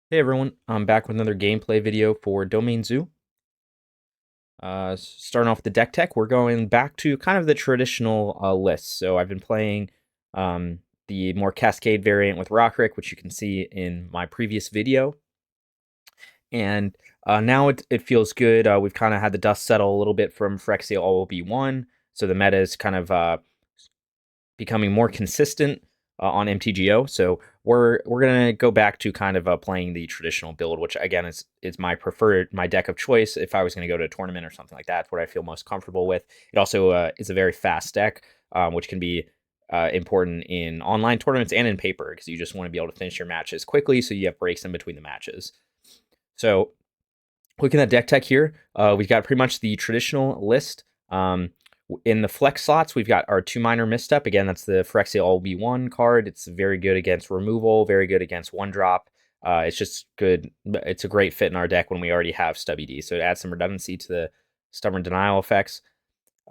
Hey everyone, I'm back with another gameplay video for Domain Zoo. Starting off with the deck tech, we're going back to kind of the traditional list. So I've been playing the more Cascade variant with Rockrick, which you can see in my previous video. And now it feels good. We've kind of had the dust settle a little bit from Phyrexia All Be One, so the meta is kind of becoming more consistent on MTGO. So we're gonna go back to kind of playing the traditional build, which again is my deck of choice if I was gonna go to a tournament or something like that. It's what I feel most comfortable with. It also is a very fast deck, which can be important in online tournaments and in paper because you just want to be able to finish your matches quickly, so you have breaks in between the matches. So looking at deck tech here, we've got pretty much the traditional list. In the flex slots, we've got our 2 Minor Misstep. Again, that's the Phyrexia All Be One card. It's very good against removal, very good against one drop. It's just good. It's a great fit in our deck when we already have Stubby D. So it adds some redundancy to the Stubborn Denial effects.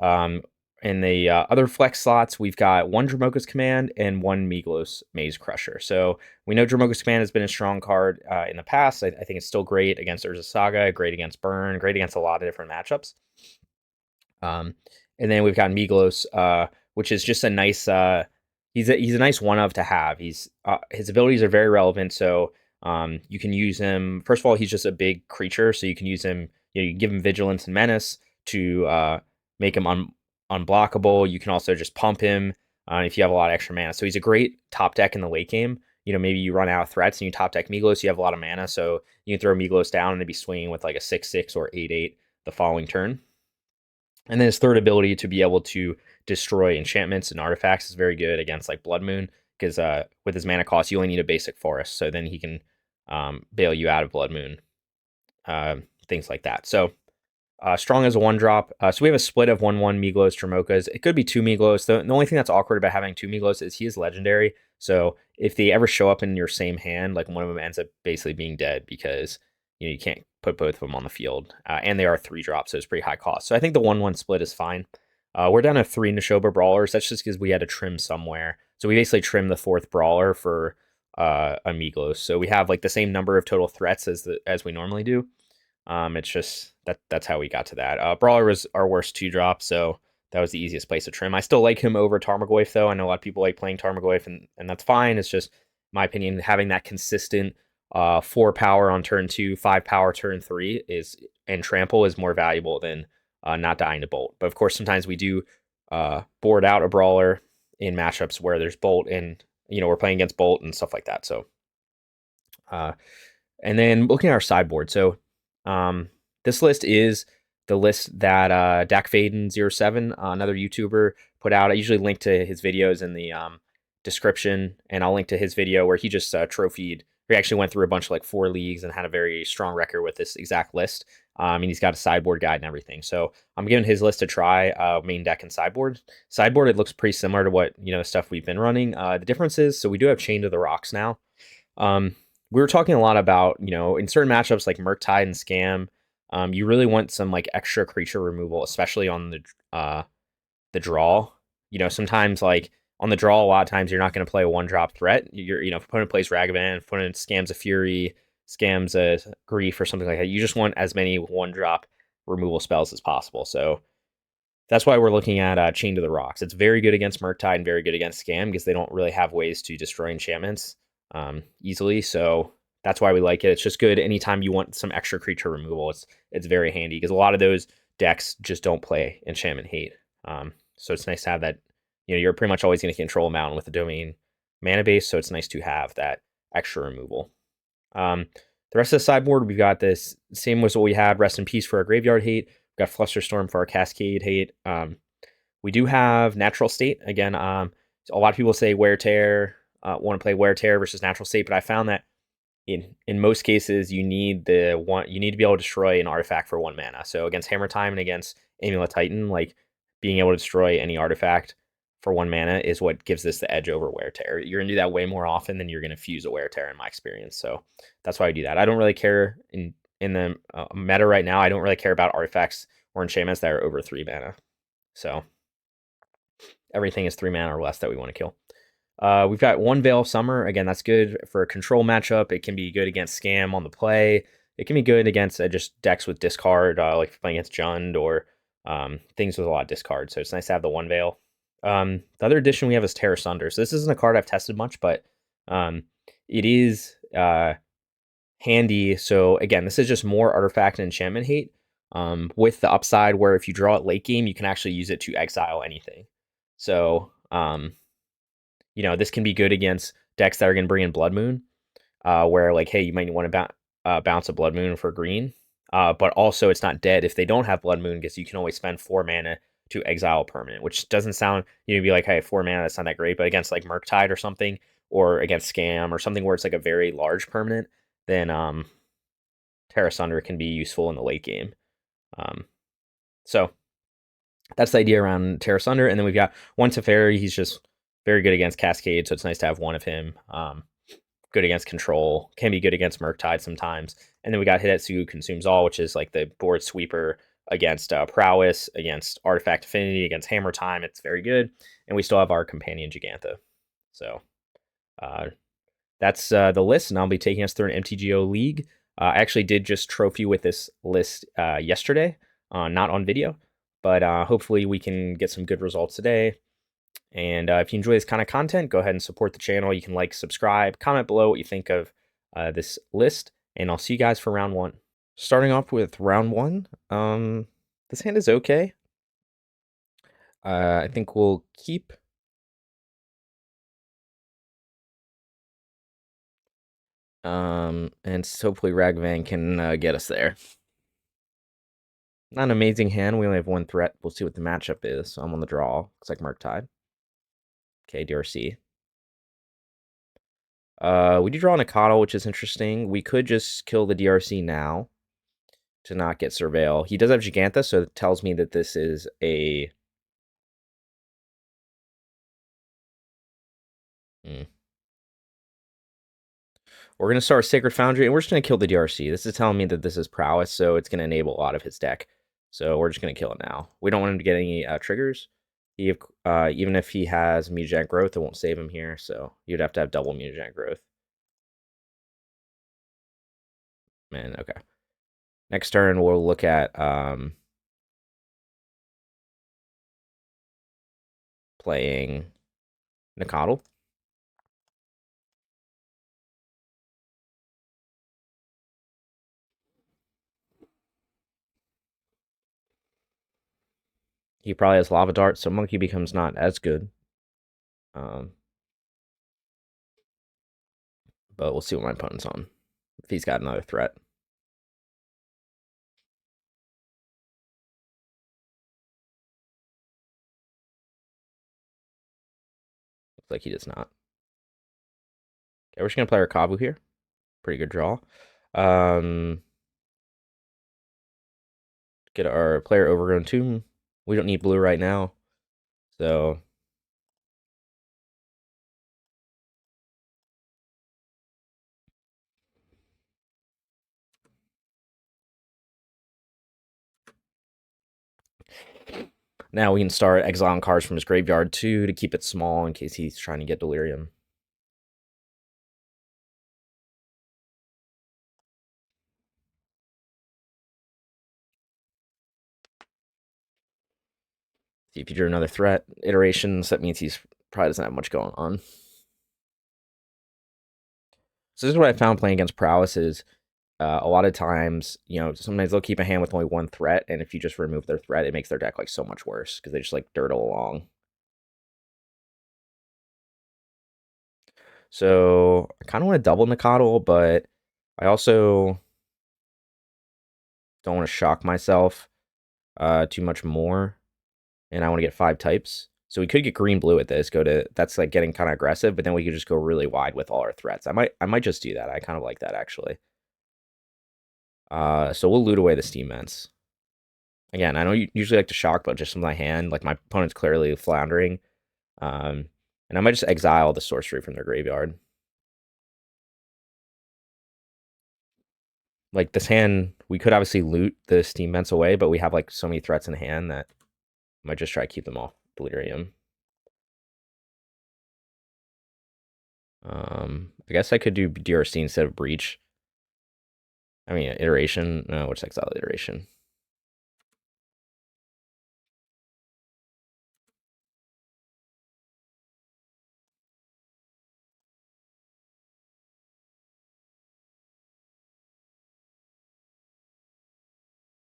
In the other flex slots, we've got 1 Dromoka's Command and 1 Migloz Maze Crusher. So we know Dromoka's Command has been a strong card in the past. I think it's still great against Urza Saga, great against Burn, great against a lot of different matchups. And then we've got Migloz, which is just a nice. He's a nice one of to have. His abilities are very relevant, so you can use him. First of all, he's just a big creature, so you can use him. You can give him Vigilance and Menace to make him unblockable. You can also just pump him if you have a lot of extra mana. So he's a great top deck in the late game. Maybe you run out of threats and you top deck Migloz, you have a lot of mana, so you can throw Migloz down and they'd be swinging with like a 6/6 or 8/8 the following turn. And then his third ability to be able to destroy enchantments and artifacts is very good against like Blood Moon, because with his mana cost, you only need a basic forest, so then he can bail you out of Blood Moon, things like that. So strong as a 1-drop. So we have a split of 1/1 Migloz Dromokas. It could be 2 Migloz. The only thing that's awkward about having 2 Migloz is he is legendary. So if they ever show up in your same hand, like one of them ends up basically being dead because you can't put both of them on the field. And they are 3-drops, so it's pretty high cost. So I think the 1/1 split is fine. We're down to 3 Nishoba Brawlers. That's just because we had to trim somewhere. So we basically trimmed the 4th Brawler for a Migloz. So we have like the same number of total threats as we normally do. It's just that's how we got to that. Brawler was our worst 2-drop, so that was the easiest place to trim. I still like him over Tarmogoyf, though. I know a lot of people like playing Tarmogoyf, and that's fine. It's just, my opinion, having that consistent 4 power on turn 2, 5 power turn 3 and trample is more valuable than not dying to bolt. But of course, sometimes we do board out a Brawler in matchups where there's bolt, and we're playing against bolt and stuff like that. So, and then looking at our sideboard, so this list is the list that Dak Faden07, another YouTuber, put out. I usually link to his videos in the description, and I'll link to his video where he just trophied. He actually went through a bunch of like 4 leagues and had a very strong record with this exact list. And he's got a sideboard guide and everything. So I'm giving his list a try, main deck and sideboard. Sideboard, it looks pretty similar to what the stuff we've been running. The difference is, so we do have Chain to the Rocks now. We were talking a lot about, in certain matchups like Murktide and Scam, you really want some like extra creature removal, especially on the draw. Sometimes like on the draw, a lot of times you're not going to play a 1-drop threat. If opponent plays Ragavan, opponent scams a Fury, scams a Grief or something like that. You just want as many 1-drop removal spells as possible. So that's why we're looking at Chain to the Rocks. It's very good against Murktide and very good against Scam because they don't really have ways to destroy enchantments easily. So that's why we like it. It's just good anytime you want some extra creature removal. It's very handy because a lot of those decks just don't play enchantment hate. So it's nice to have that. You're pretty much always going to control a mountain with a domain mana base, so it's nice to have that extra removal. The rest of the sideboard, we've got this same as what we had. Rest in Peace for our graveyard hate. We've got Flusterstorm for our Cascade hate. We do have Natural State. Again, a lot of people say Wear Tear, want to play Wear Tear versus Natural State, but I found that in most cases you need to be able to destroy an artifact for 1 mana. So against Hammer Time and against Amulet Titan, like being able to destroy any artifact for 1 mana is what gives this the edge over Wear Tear. You're gonna do that way more often than you're gonna fuse a Wear Tear in my experience. So that's why I do that. I don't really care in the meta right now. I don't really care about artifacts or enchantments that are over 3 mana. So everything is 3 mana or less that we want to kill. We've got one Veil of Summer. Again, that's good for a control matchup. It can be good against Scam on the play. It can be good against just decks with discard, like playing against Jund or things with a lot of discard. So it's nice to have the one Veil. The other addition we have is Tear Asunder. So this isn't a card I've tested much, but it is handy. So again, this is just more artifact and enchantment hate with the upside where if you draw it late game, you can actually use it to exile anything. So, you know, this can be good against decks that are going to bring in Blood Moon, where like, hey, you might want to bounce a Blood Moon for green. But also it's not dead if they don't have Blood Moon because you can always spend 4 mana to exile a permanent, which doesn't sound, you know, be like, hey, 4 mana, that's not that great. But against like Murktide or something, or against Scam or something where it's like a very large permanent, then Tear Asunder can be useful in the late game. So that's the idea around Tear Asunder. And then we've got one Teferi. He's just very good against Cascade, so it's nice to have one of him. Good against Control. Can be good against Murktide sometimes. And then we got Hidetsugu Consumes All, which is like the board sweeper against Prowess, against Artifact Affinity, against Hammer Time. It's very good. And we still have our companion Jegantha. So that's the list, and I'll be taking us through an MTGO league. I actually did just trophy with this list yesterday, not on video, but hopefully we can get some good results today. And if you enjoy this kind of content, go ahead and support the channel. You can like, subscribe, comment below what you think of this list, and I'll see you guys for round 1. Starting off with round 1, this hand is okay. I think we'll keep. And hopefully Ragavan can get us there. Not an amazing hand. We only have 1 threat. We'll see what the matchup is. So I'm on the draw. Looks like Murktide. Okay, DRC. We do draw Nacatl, which is interesting. We could just kill the DRC now to not get Surveil. He does have Jegantha, so it tells me that this is a... We're going to start Sacred Foundry, and we're just going to kill the DRC. This is telling me that this is Prowess, so it's going to enable a lot of his deck. So we're just going to kill it now. We don't want him to get any triggers. Even if he has Mutagenic Growth, it won't save him here, so you'd have to have double Mutagenic Growth. Man, okay. Next turn, we'll look at playing Nacatl. He probably has Lava Dart, so Monkey becomes not as good. But we'll see what my opponent's on. If he's got another threat. Looks like he does not. Okay, we're just going to play our Kavu here. Pretty good draw. Get our player Overgrown Tomb. We don't need blue right now. So now we can start exiling cards from his graveyard too to keep it small in case he's trying to get Delirium. See if you drew another threat iterations, that means he's probably doesn't have much going on. So this is what I found playing against Prowess is a lot of times, you know, sometimes they'll keep a hand with only 1 threat, and if you just remove their threat, it makes their deck like so much worse because they just like dirtle along. So I kind of want to double Nacatl, but I also don't want to shock myself too much more, and I want to get 5 types. So we could get green-blue at this. That's like getting kind of aggressive, but then we could just go really wide with all our threats. I might just do that. I kind of like that actually. So we'll loot away the Steam Vents. Again, I don't usually like to shock, but just with my hand, like my opponent's clearly floundering. And I might just exile the sorcery from their graveyard. Like this hand, we could obviously loot the Steam Vents away, but we have like so many threats in hand that I might just try to keep them off Delirium. I guess I could do DRC instead of Breach. I mean, Iteration. No, which exile Iteration?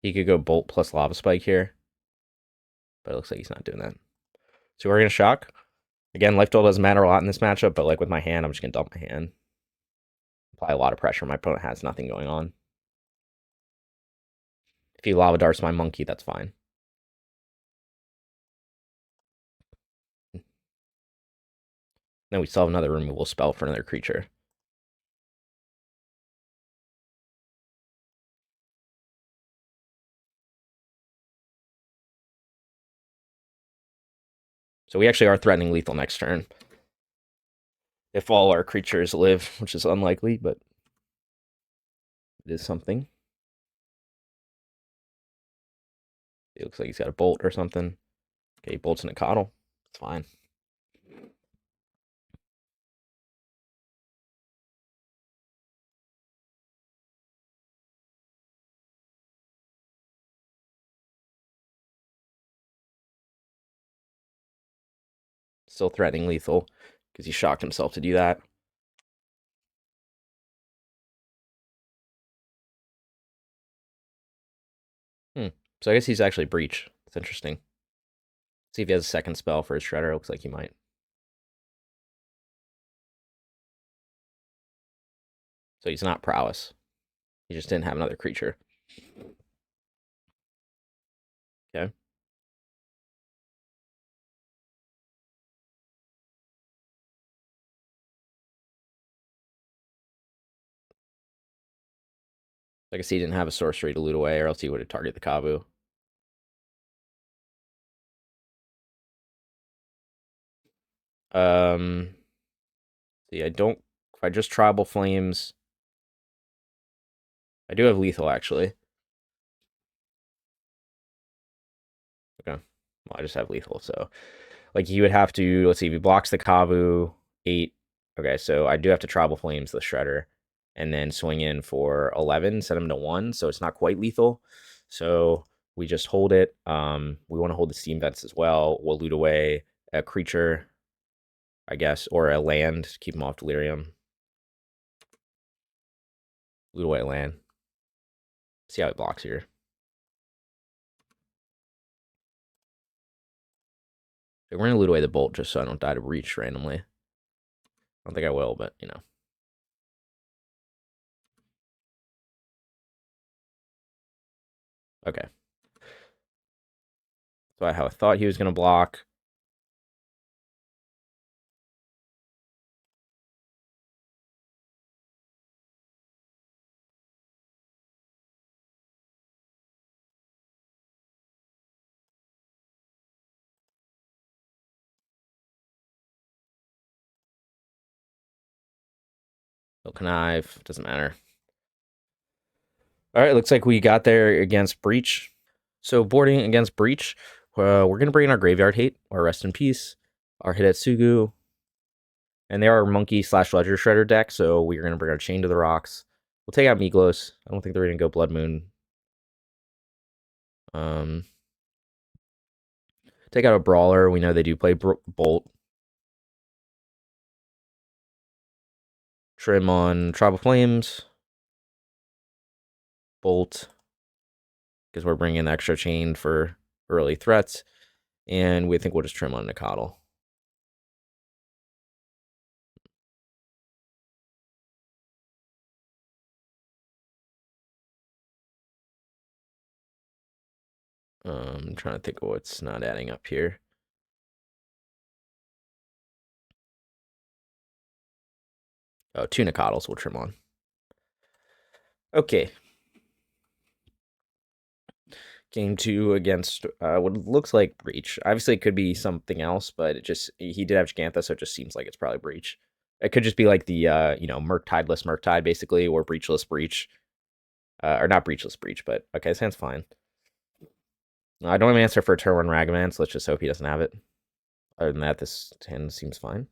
He could go Bolt plus Lava Spike here, but it looks like he's not doing that. So we're gonna shock. Again, life total doesn't matter a lot in this matchup, but like with my hand, I'm just gonna dump my hand. Apply a lot of pressure. My opponent has nothing going on. If he Lava Darts my monkey, that's fine. Then we still have another removal spell for another creature. So we actually are threatening lethal next turn. If all our creatures live, which is unlikely, but it is something. It looks like he's got a bolt or something. Okay, he bolts Nacatl. It's fine. Still threatening lethal because he shocked himself to do that. So I guess he's actually Breach. It's interesting. See if he has a second spell for his Shredder. Looks like he might. So he's not Prowess. He just didn't have another creature. Okay. I guess he didn't have a sorcery to loot away, or else he would have targeted the Kavu. See, I don't. If I just Tribal Flames, I do have lethal actually. Okay. Well, I just have lethal, so like he would have to. Let's see, if he blocks the Kavu 8. Okay, so I do have to Tribal Flames the Shredder, and then swing in for 11, set him to 1, so it's not quite lethal. So we just hold it. We want to hold the Steam Vents as well. We'll loot away a creature, I guess, or a land to keep him off Delirium. Loot away a land. See how it blocks here. So we're gonna loot away the bolt just so I don't die to Breach randomly. I don't think I will, but you know. Okay. So how I thought he was gonna block. No connive, doesn't matter. All right, looks like we got there against Breach. So boarding against Breach, we're going to bring in our Graveyard Hate, our Rest in Peace, our Hidetsugu, and they are our Monkey / Ledger Shredder deck, so we're going to bring our Chain to the Rocks. We'll take out Migloz. I don't think they're going to go Blood Moon. Take out a Brawler. We know they do play Bolt. Trim on Tribal Flames. Bolt. Because we're bringing extra Chain for early threats. And we think we'll just trim on Nacatl. I'm trying to think of what's not adding up here. Oh, 2 Nacatls we'll trim on. Okay. Game 2 against what looks like Breach. Obviously, it could be something else, but he did have Jegantha, so it just seems like it's probably Breach. It could just be like the Murktideless Murktide, basically, or Breachless Breach. Or not Breachless Breach, but okay, sounds fine. I don't have an answer for a turn 1 Ragavan, so let's just hope he doesn't have it. Other than that, this hand seems fine.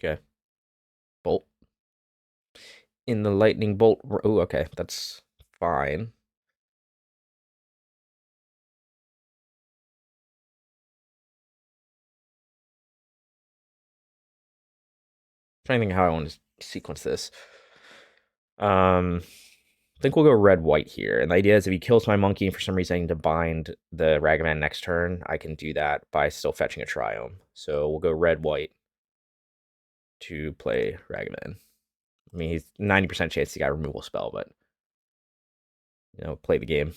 Okay. Bolt. In the lightning bolt. Oh, okay. That's fine. Trying to think how I want to sequence this. I think we'll go red-white here. And the idea is if he kills my monkey and for some reason I need to bind the Ragavan next turn, I can do that by still fetching a Triome. So we'll go red-white to play Ragavan. I mean, he's 90% chance he got a removal spell, but, you know, play the game.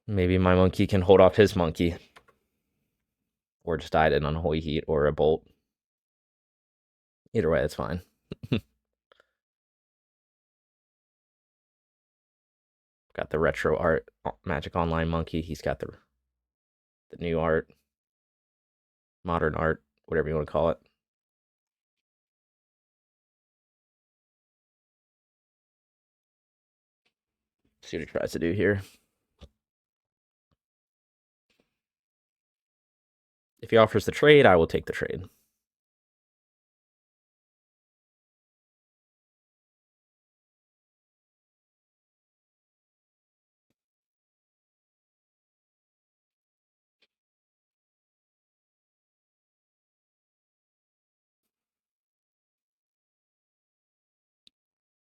Maybe my monkey can hold off his monkey. Or just died in Unholy Heat or a bolt. Either way, that's fine. Got the retro art, Magic Online monkey. He's got the new art, modern art, whatever you want to call it. See what he tries to do here. If he offers the trade, I will take the trade.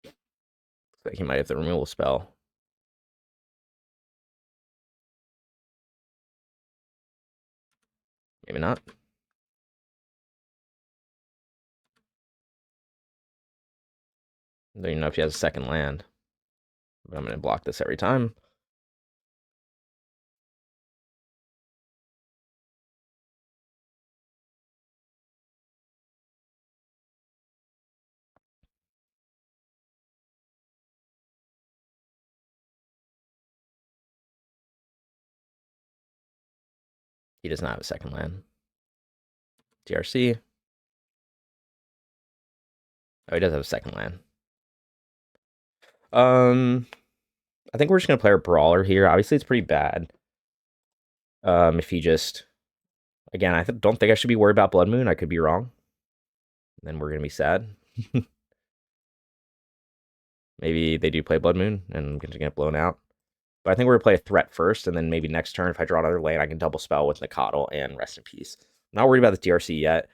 Looks like he might have the removal spell. Maybe not. I don't even know if he has a second land. But I'm going to block this every time. He does not have a second land. DRC. Oh, he does have a second land. I think we're just gonna play our brawler here. Obviously, it's pretty bad. If he just, again, I don't think I should be worried about Blood Moon. I could be wrong. Then we're gonna be sad. Maybe they do play Blood Moon, and I'm gonna get blown out. But I think we're gonna play a threat first, and then maybe next turn, if I draw another lane, I can double spell with Nacatl and Rest in Peace. I'm not worried about the DRC yet.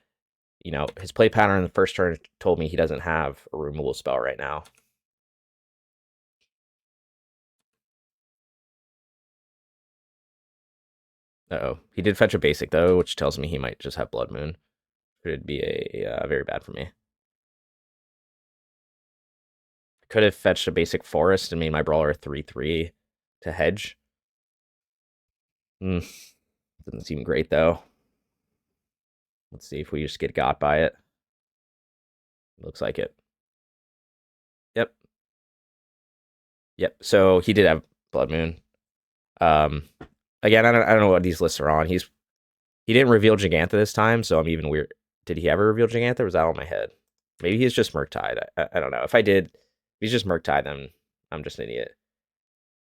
You know, his play pattern in the first turn told me he doesn't have a removal spell right now. Uh-oh. He did fetch a basic, though, which tells me he might just have Blood Moon. Could be very bad for me. Could have fetched a basic forest and made my brawler a 3/3 to hedge. Doesn't seem great, though. Let's see if we just get got by it. Looks like it. Yep. Yep. So he did have Blood Moon. Again, I don't know what these lists are on. He didn't reveal Jegantha this time, so I'm even weird. Did he ever reveal Jegantha, or was that on my head? Maybe he's just Murktide. I don't know. If he's just Murktide, then I'm just an idiot.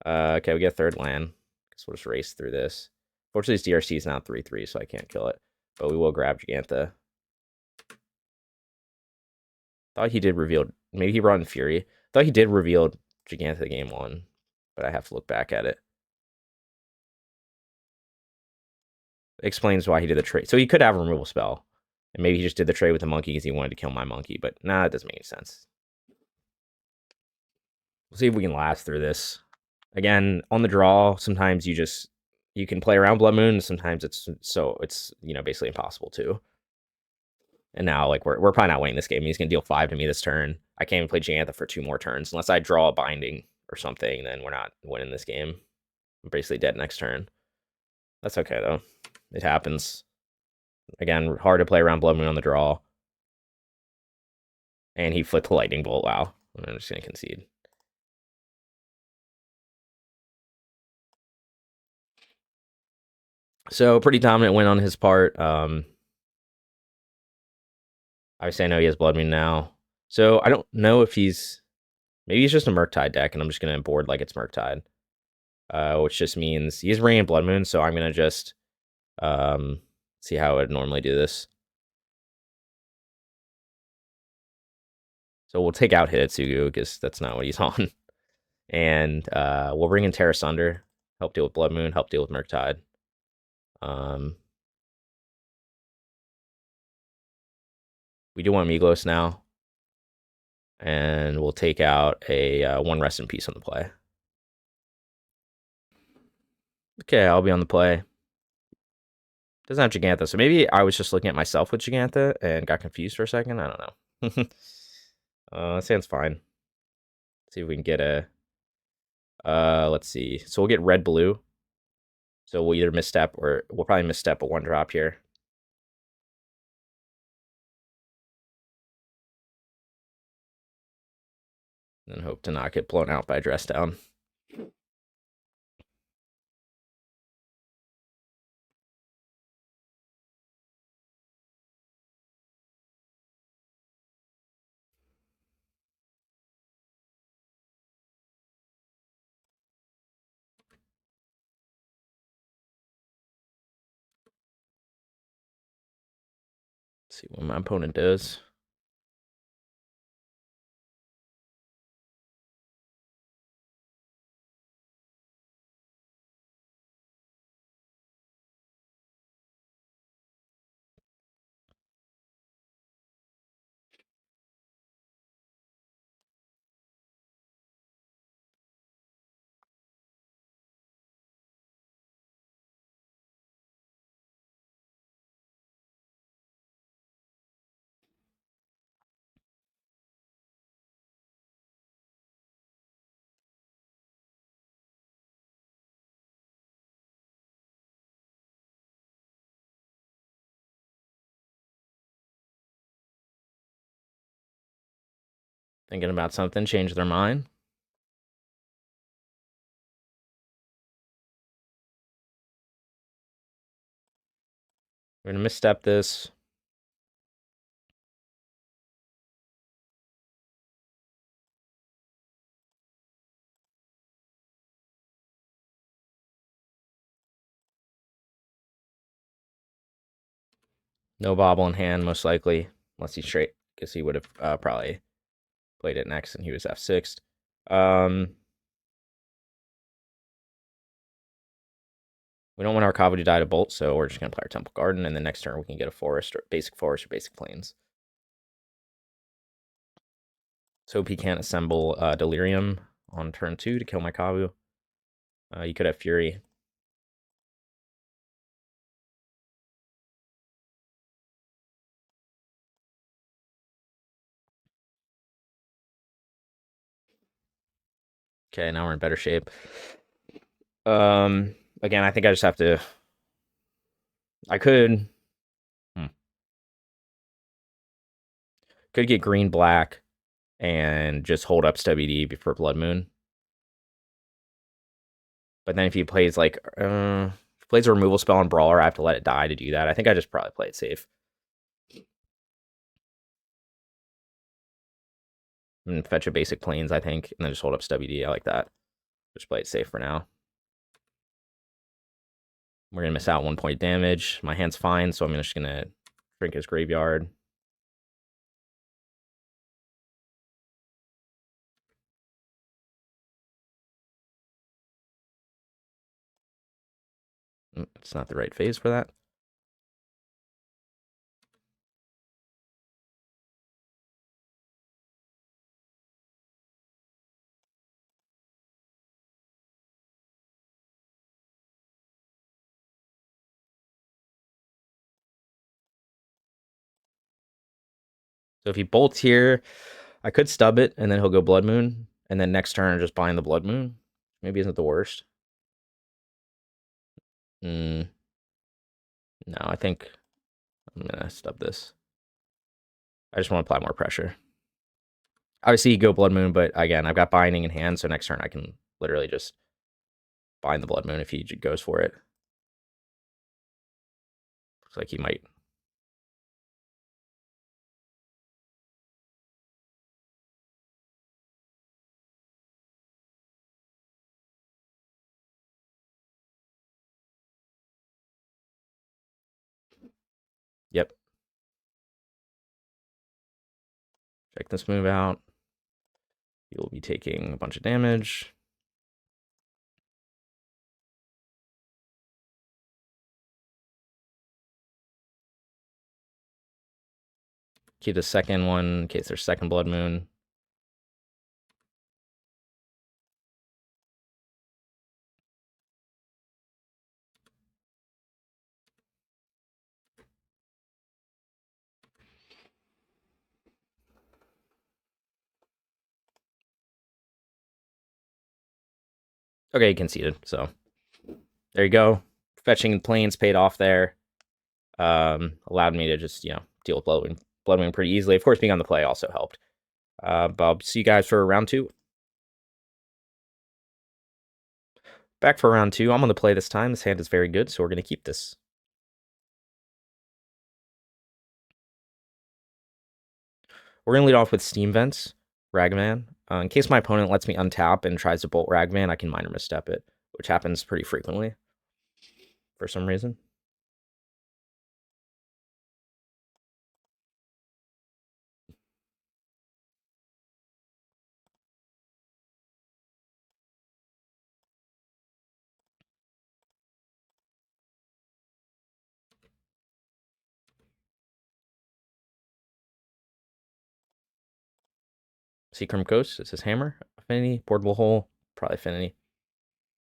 Okay, we get a third land. Guess we'll just race through this. Fortunately, this DRC is now 3/3, so I can't kill it. But we will grab Jegantha. Thought he did reveal. Maybe he brought in Fury. Thought he did reveal Jegantha game 1, but I have to look back at it. It explains why he did the trade. So he could have a removal spell. And maybe he just did the trade with the monkey because he wanted to kill my monkey. But nah, it doesn't make any sense. We'll see if we can last through this. Again, on the draw, sometimes you can play around Blood Moon. Sometimes it's basically impossible too. And now, like, we're probably not winning this game. He's gonna deal 5 to me this turn. I can't even play Jegantha for 2 more turns unless I draw a binding or something. Then we're not winning this game. I'm basically dead next turn. That's okay though. It happens. Again, hard to play around Blood Moon on the draw. And he flipped the Lightning Bolt. Wow. I'm just gonna concede. So pretty dominant win on his part. Obviously, I know he has Blood Moon now. So I don't know if he's... Maybe he's just a Murktide deck, and I'm just going to board like it's Murktide. Which just means he's bringing Blood Moon, so I'm going to just see how I would normally do this. So we'll take out Hidetsugu, because that's not what he's on. And we'll bring in Tear Asunder, help deal with Blood Moon, help deal with Murktide. We do want Migloz now. And we'll take out a 1 Rest in Peace on the play. Okay, I'll be on the play. Doesn't have Jegantha, so maybe I was just looking at myself with Jegantha and got confused for a second. I don't know. That sounds fine. Let's see if we can get a... let's see. So we'll get red-blue. So we'll either misstep or... We'll probably misstep a 1-drop here. And hope to not get blown out by Dress Down. Let's see what my opponent does. Thinking about something, change their mind. We're going to misstep this. No bobble in hand, most likely. Unless he's straight, because he would have probably played it next and he was F6'd. We don't want our Kavu to die to Bolt, so we're just going to play our Temple Garden, and then next turn we can get a Forest, or Basic Plains. So hope he can't assemble Delirium on turn 2 to kill my Kavu. You could have Fury. Okay, now we're in better shape. Again, I think I just have to... I could... Could get green-black and just hold up WD before Blood Moon. But then if he plays like... plays a removal spell on Brawler, I have to let it die to do that. I think I just probably play it safe. And fetch a Basic Plains, I think, and then just hold up WD. I like that. Just play it safe for now. We're going to miss out 1 point damage. My hand's fine, so I'm just going to drink his graveyard. It's not the right phase for that. So if he bolts here, I could stub it, and then he'll go Blood Moon, and then next turn just bind the Blood Moon. Maybe isn't the worst. No, I think I'm going to stub this. I just want to apply more pressure. Obviously, you go Blood Moon, but again, I've got Binding in hand, so next turn I can literally just bind the Blood Moon if he goes for it. Looks like he might. Yep. Check this move out. You'll be taking a bunch of damage. Keep the second one in case there's second Blood Moon. Okay, he conceded, so there you go. Fetching Plains paid off there. Allowed me to just, deal with Blood Moon pretty easily. Of course, being on the play also helped. But I'll see you guys for round 2. Back for round 2. I'm on the play this time. This hand is very good, so we're going to keep this. We're going to lead off with Steam Vents, Ragavan. In case my opponent lets me untap and tries to bolt Ragavan, I can Minor Misstep it, which happens pretty frequently for some reason. Seacrum Ghost is his hammer. Affinity, Portable Hole, probably Affinity.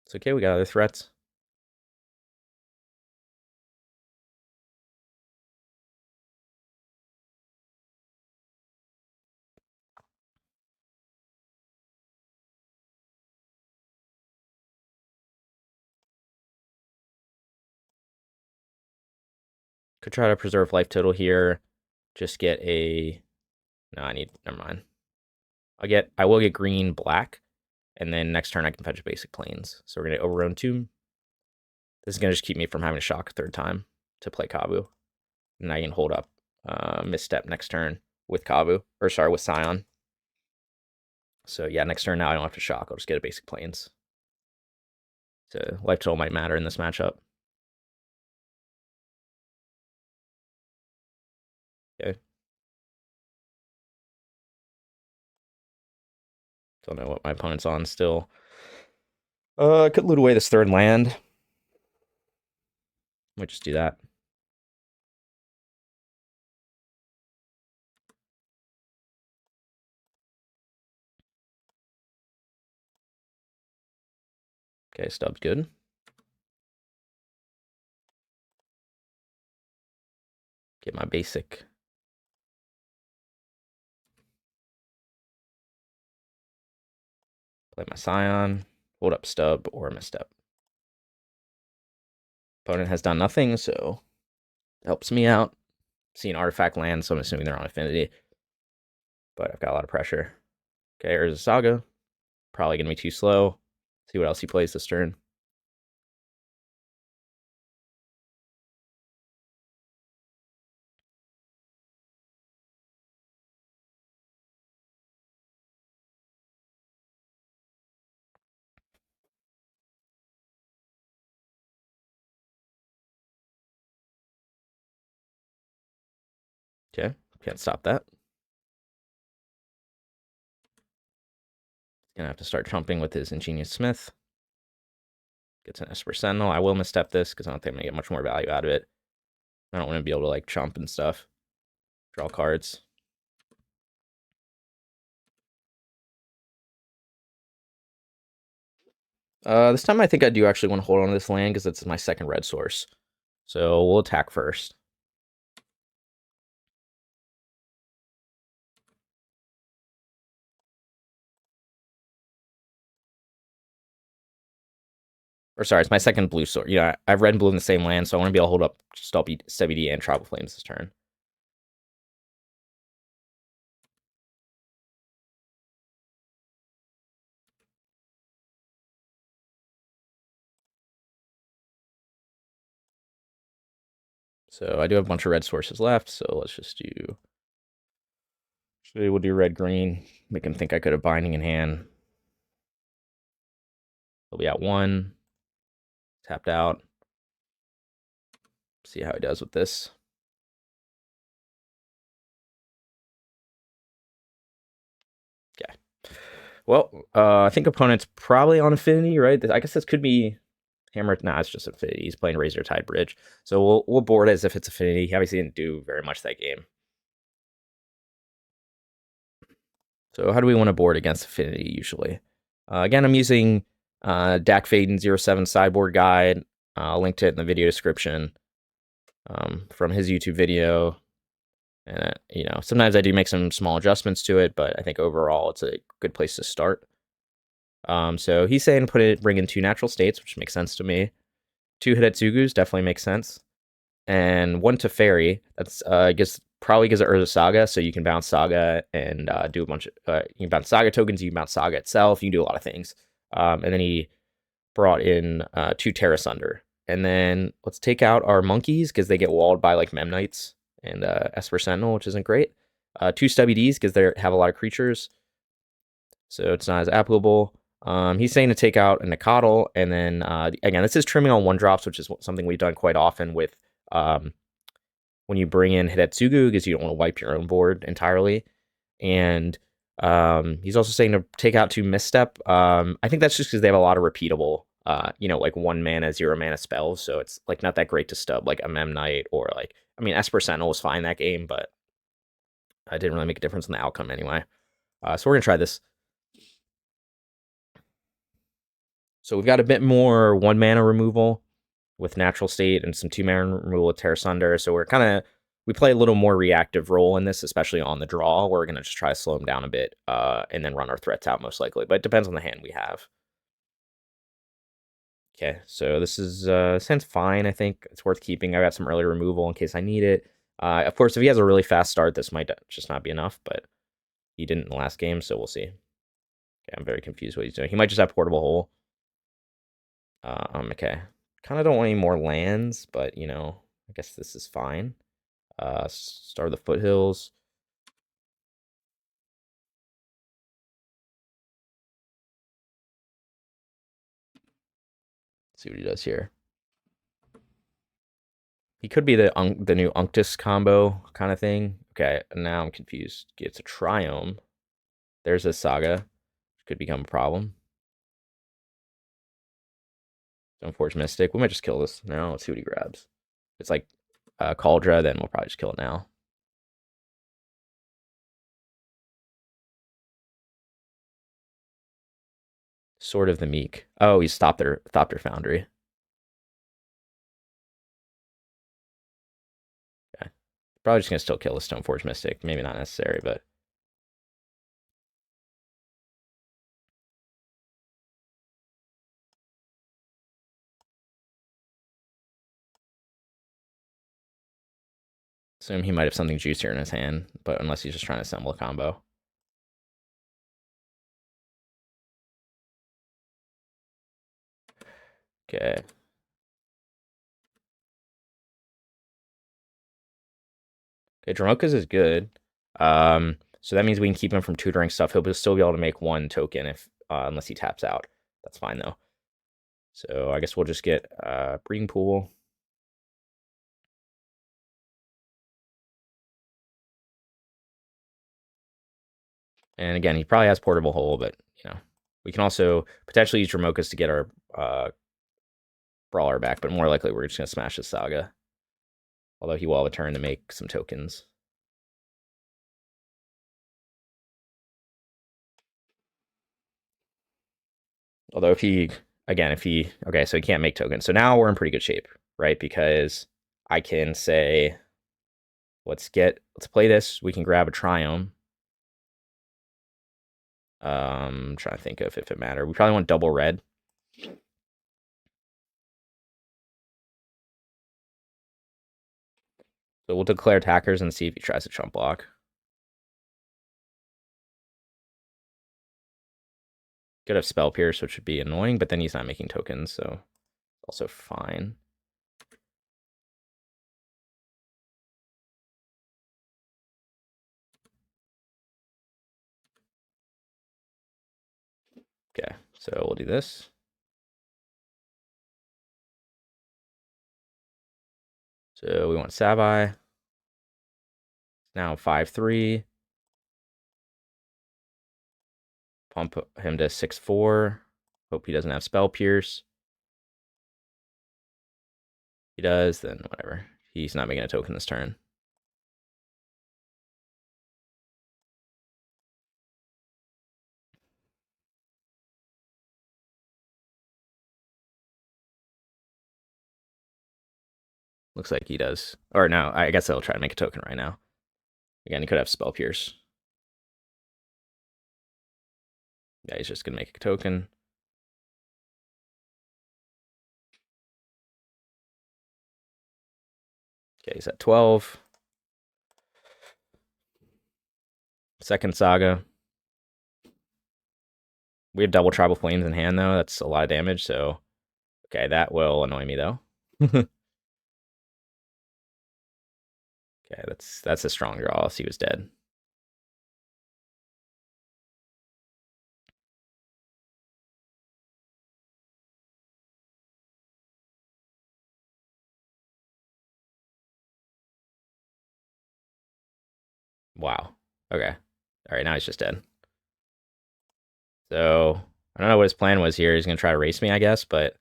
It's okay, we got other threats. Could try to preserve life total here. Just get a... No, never mind. I will get green, black, and then next turn I can fetch a basic Plains. So we're going to Overgrown Tomb. This is going to just keep me from having to shock a third time to play Kavu. And I can hold up Misstep next turn with Kavu, or sorry, with Scion. So yeah, next turn now I don't have to shock. I'll just get a basic Plains. So life total might matter in this matchup. Okay. Don't know what my opponent's on still. Could loot away this third land. Might just do that. Okay, stub's good. Get my basic. Play my Scion. Hold up stub or a Misstep. Opponent has done nothing, so it helps me out. See an artifact land, so I'm assuming they're on Affinity. But I've got a lot of pressure. Okay, here's a Saga. Probably going to be too slow. See what else he plays this turn. Okay, can't stop that. Gonna have to start trumping with his Ingenious Smith. Gets an Esper Sentinel. I will misstep this because I don't think I'm gonna get much more value out of it. I don't want to be able to like chump and stuff. Draw cards. This time I think I do actually want to hold on to this land because it's my second red source. So we'll attack first. Or sorry, it's my second blue source. Yeah, I have red and blue in the same land, so I want to be able to hold up Stubby and Tribal Flames this turn. So I do have a bunch of red sources left, so let's just do... Actually, we'll do red-green. Make him think I could have Binding in hand. He'll be at 1. Tapped out. See how he does with this. Okay. Well, I think opponent's probably on Affinity, right? I guess this could be Hammer. Nah, it's just Affinity. He's playing Razortide Bridge. So we'll board as if it's Affinity. He obviously didn't do very much that game. So how do we want to board against Affinity usually? Again, I'm using Dak Faden 07 sideboard guide. I'll link to it in the video description from his YouTube video. And, you know, sometimes I do make some small adjustments to it, but I think overall it's a good place to start. So he's saying bring in 2 natural states, which makes sense to me. 2 Hidetsugus definitely makes sense. And 1 Teferi. That's probably gives it Urza Saga, so you can bounce Saga and do a bunch of you can bounce Saga tokens, you can bounce Saga itself, you can do a lot of things. And then he brought in 2 Tear Asunder. And then let's take out our monkeys because they get walled by like Memnites and Esper Sentinel, which isn't great. 2 Stubby Ds because they have a lot of creatures, so it's not as applicable. He's saying to take out a Nacatl, and then again, this is trimming on 1-drops, which is something we've done quite often with when you bring in Hidetsugu, because you don't want to wipe your own board entirely. And he's also saying to take out 2 Misstep. I think that's just because they have a lot of repeatable, you know, like 1 mana, 0 mana spells, so it's like not that great to stub like a Memnite or like, I mean, Esper Sentinel was fine that game, but it didn't really make a difference in the outcome anyway. So we're gonna try this. So we've got a bit more 1 mana removal with Natural State and some 2 mana removal with Tear Asunder. So we're we play a little more reactive role in this, especially on the draw. We're going to just try to slow them down a bit and then run our threats out most likely. But it depends on the hand we have. Okay, so this is sounds fine. I think it's worth keeping. I got some early removal in case I need it. Of course, if he has a really fast start, this might just not be enough, but he didn't in the last game, so we'll see. Okay, I'm very confused what he's doing. He might just have Portable Hole. Okay. Kind of don't want any more lands, but, you know, I guess this is fine. Star of the Foothills. See what he does here. He could be the new Unctus combo kind of thing. Okay, now I'm confused. Gets a Triome. There's a Saga. Could become a problem. Stoneforge Mystic. We might just kill this now. Let's see what he grabs. If it's like Cauldra, then we'll probably just kill it now. Sword of the Meek. Oh, he's Thopter Foundry. Okay. Probably just gonna still kill the Stoneforge Mystic. Maybe not necessary, but assume he might have something juicier in his hand, but unless he's just trying to assemble a combo. Okay. Okay, Dromoka's is good. So that means we can keep him from tutoring stuff. He'll still be able to make 1 token if unless he taps out. That's fine though. So I guess we'll just get Breeding Pool. And again, he probably has Portable Hole, but you know, we can also potentially use Dromoka's to get our Brawler back, but more likely we're just gonna smash the Saga. Although he will have a turn to make some tokens. Although if he okay, so he can't make tokens. So now we're in pretty good shape, right? Because I can say, let's play this. We can grab a Triome. I'm trying to think of if it matters. We probably want double red. So we'll declare attackers and see if he tries to trump block. Could have Spell Pierce, which would be annoying, but then he's not making tokens, so also fine. Okay, so we'll do this. So we want Savai. Now 5/3. Pump him to 6/4. Hope he doesn't have Spell Pierce. He does, then whatever. He's not making a token this turn. Looks like he does. Or no, I guess I'll try to make a token right now. Again, he could have Spell Pierce. Yeah, he's just going to make a token. Okay, he's at 12. Second Saga. We have double Tribal Flames in hand, though. That's a lot of damage, so... Okay, that will annoy me, though. Okay, that's a strong draw, else he was dead. Wow. Okay. All right, now he's just dead. So, I don't know what his plan was here. He's going to try to race me, I guess, but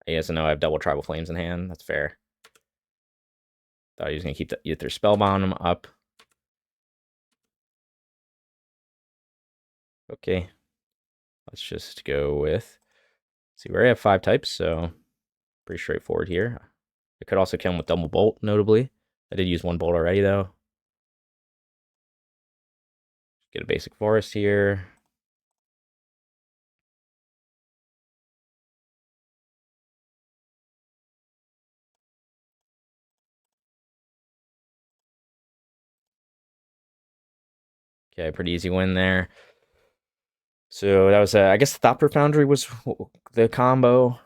he doesn't know I have double Tribal Flames in hand. That's fair. Thought he was going to keep the Ether Spellbound up. Okay. Let's just go with... See, we already have 5 types, so pretty straightforward here. I could also kill him with Double Bolt, notably. I did use 1 bolt already, though. Get a basic forest here. Okay, pretty easy win there. So that was, I guess the Thopter Foundry was the combo.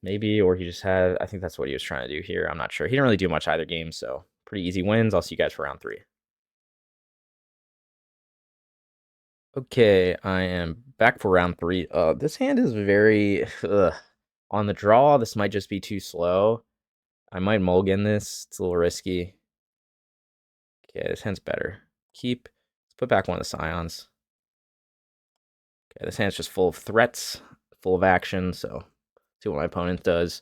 Maybe, or he just had, I think that's what he was trying to do here. I'm not sure. He didn't really do much either game, so pretty easy wins. I'll see you guys for round 3. Okay, I am back for round 3. This hand is very, on the draw, this might just be too slow. I might mulligan this. It's a little risky. Okay, this hand's better. Keep. Let's put back one of the Scions. Okay, this hand's just full of threats, full of action, so see what my opponent does.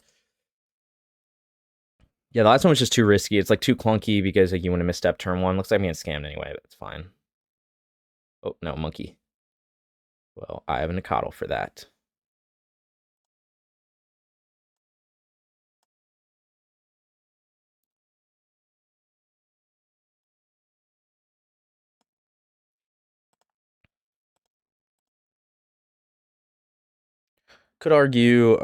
Yeah, the last one was just too risky. It's like too clunky because like you want to misstep turn 1. Looks like I'm getting scammed anyway, but it's fine. Oh, no, monkey. Well, I have a Nacatl for that. Could argue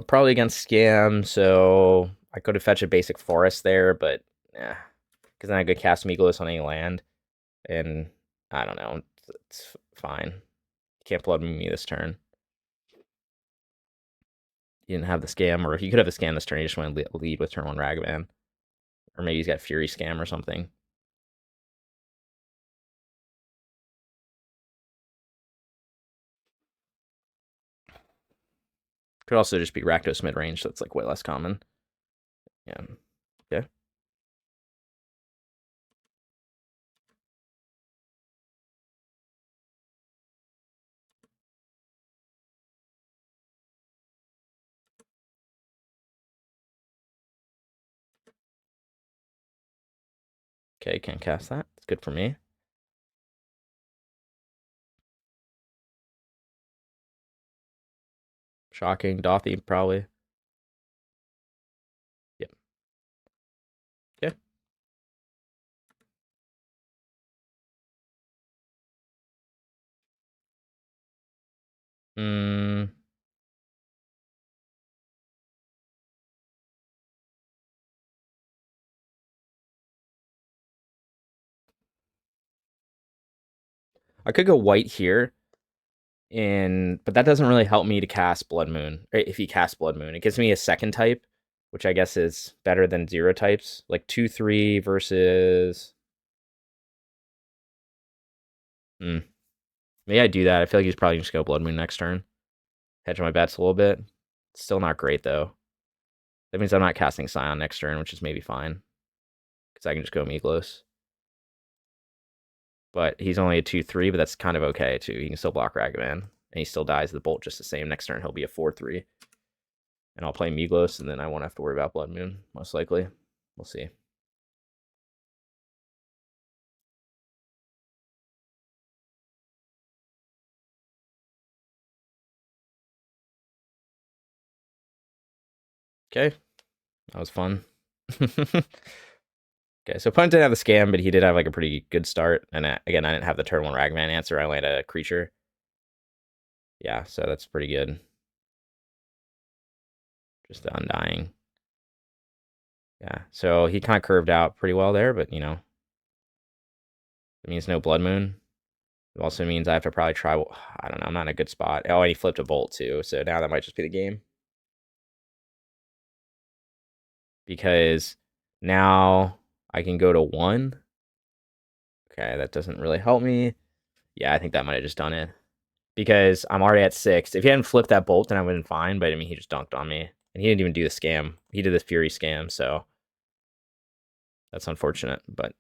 probably against scam, so I could have fetched a basic forest there, but yeah, because then I could cast Migloz on any land, and I don't know, it's fine. Can't blood me this turn. He didn't have the scam, or he could have the scam this turn. He just want to lead with turn 1 Ragavan, or maybe he's got Fury scam or something. Could also just be Rakdos mid-range, that's like way less common. Yeah. Okay. Okay, can't cast that. It's good for me. Shocking. Dothy, probably. Yep. Okay. Hmm. I could go white here, but that doesn't really help me to cast Blood Moon. If he casts Blood Moon, it gives me a second type, which I guess is better than 0 types. Like 2/3 versus. Maybe I do that. I feel like he's probably just go Blood Moon next turn. Hedge my bets a little bit. Still not great, though. That means I'm not casting Scion next turn, which is maybe fine. Because I can just go Migloz. But he's only a 2/3, but that's kind of okay, too. He can still block Ragavan. And he still dies the bolt just the same. Next turn, he'll be a 4/3. And I'll play Migloz, and then I won't have to worry about Blood Moon, most likely. We'll see. Okay. That was fun. Okay, so opponent didn't have the scam, but he did have like a pretty good start. And again, I didn't have the turn 1 Ragavan answer. I only had a creature. Yeah, so that's pretty good. Just the Undying. Yeah, so he kind of curved out pretty well there, but, you know. It means no Blood Moon. It also means I have to probably try... I don't know, I'm not in a good spot. Oh, and he flipped a Bolt, too, so now that might just be the game. Because now I can go to 1. Okay, that doesn't really help me. Yeah, I think that might have just done it. Because I'm already at 6. If he hadn't flipped that Bolt, then I would have been fine, but I mean, he just dunked on me. And he didn't even do the scam. He did the Fury scam, so that's unfortunate. But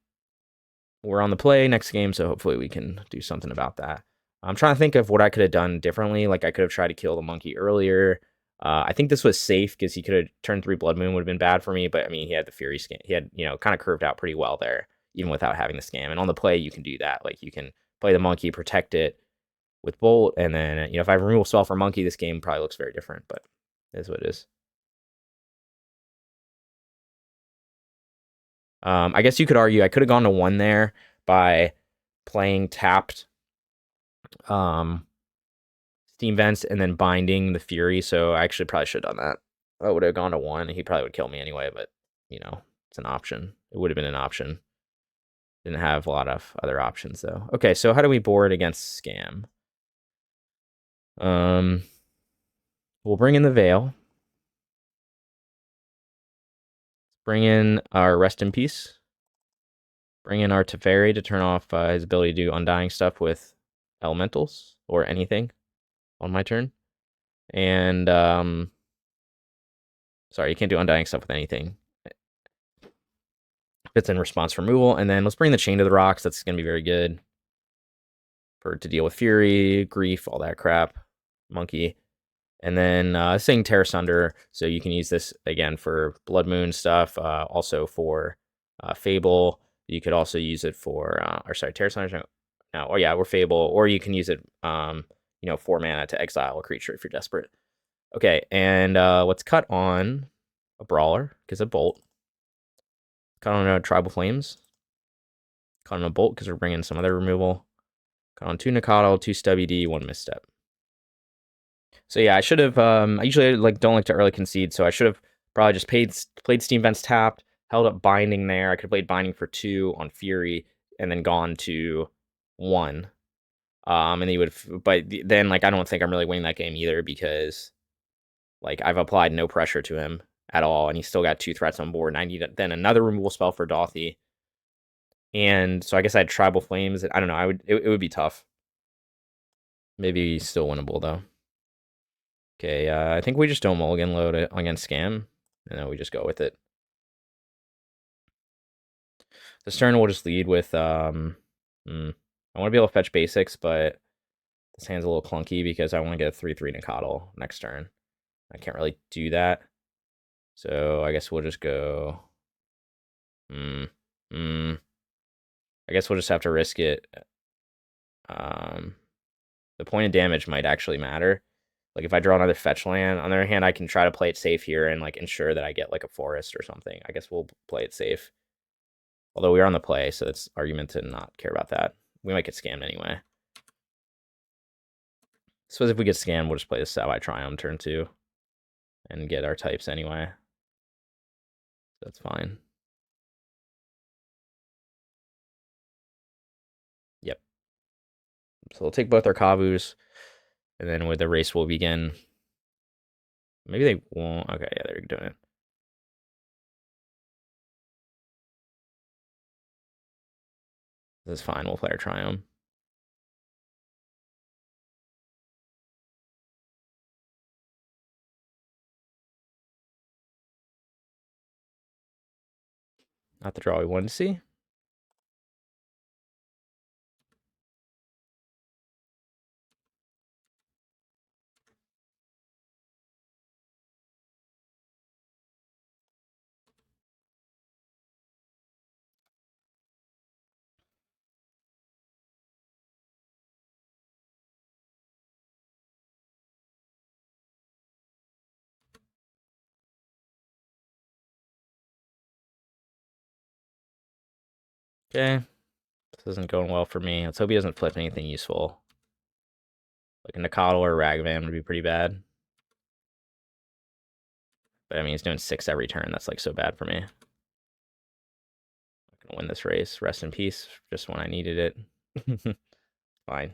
we're on the play next game, so hopefully we can do something about that. I'm trying to think of what I could have done differently. Like, I could have tried to kill the monkey earlier. I think this was safe because he could have turned 3 Blood Moon would have been bad for me, but I mean, he had the Fury scam. He had, you know, kind of curved out pretty well there, even without having the scam. And on the play, you can do that. Like, you can play the monkey, protect it with Bolt, and then, you know, if I have removal spell for monkey, this game probably looks very different, but it is what it is. I guess you could argue I could have gone to 1 there by playing tapped Steam Vents and then binding the Fury, so I actually probably should have done that. I would have gone to 1. He probably would kill me anyway, but, you know, it's an option. It would have been an option. Didn't have a lot of other options, though. Okay, so how do we board against Scam? We'll bring in the Veil. Bring in our Rest in Peace. Bring in our Teferi to turn off his ability to do Undying stuff with Elementals or anything on my turn. And, sorry, you can't do Undying stuff with anything. It's in response removal. And then let's bring the Chain to the Rocks. That's going to be very good to deal with Fury, Grief, all that crap. Monkey. And then saying Tear Asunder, so you can use this again for Blood Moon stuff, also for Fable. You could also use it for, or sorry, Tear Asunder. No, oh yeah, we're Fable, or you can use it, you know, 4 mana to exile a creature if you're desperate. Okay, and let's cut on a Brawler because of Bolt. Cut on a Tribal Flames. Cut on a Bolt because we're bringing some other removal. Cut on 2 Nacatl, 2 Stubby D, 1 Misstep. So yeah, I should have. I usually don't like to early concede, so I should have probably just played Steam Vents tapped, held up Binding there. I could have played Binding for 2 on Fury, and then gone to 1. And then you would, but then like I don't think I'm really winning that game either because like I've applied no pressure to him at all, and he's still got 2 threats on board. And I need then another removal spell for Dothy, and so I guess I had Tribal Flames. I don't know. It would be tough. Maybe still winnable though. Okay, I think we just don't mulligan load it against Scam, and then we just go with it. This turn we'll just lead with, I want to be able to fetch basics, but this hand's a little clunky because I want to get a 3/3 Nacatl next turn. I can't really do that. So I guess we'll just go, I guess we'll just have to risk it. The point of damage might actually matter. Like if I draw another fetch land, on the other hand, I can try to play it safe here and like ensure that I get like a forest or something. I guess we'll play it safe. Although we are on the play, so it's argument to not care about that. We might get scammed anyway. I suppose if we get scammed, we'll just play the Savai Triome turn 2 and get our types anyway. That's fine. Yep. So we'll take both our Kavus, and then with the race will begin. Maybe they won't. Okay, yeah, they're doing it. This is fine. We'll play our Triome. Not the draw we wanted to see. Okay. This isn't going well for me. Let's hope he doesn't flip anything useful. Like a Nacatl or a Ragavan would be pretty bad. But I mean, he's doing 6 every turn. That's like so bad for me. I'm gonna win this race. Rest in peace. Just when I needed it. Fine.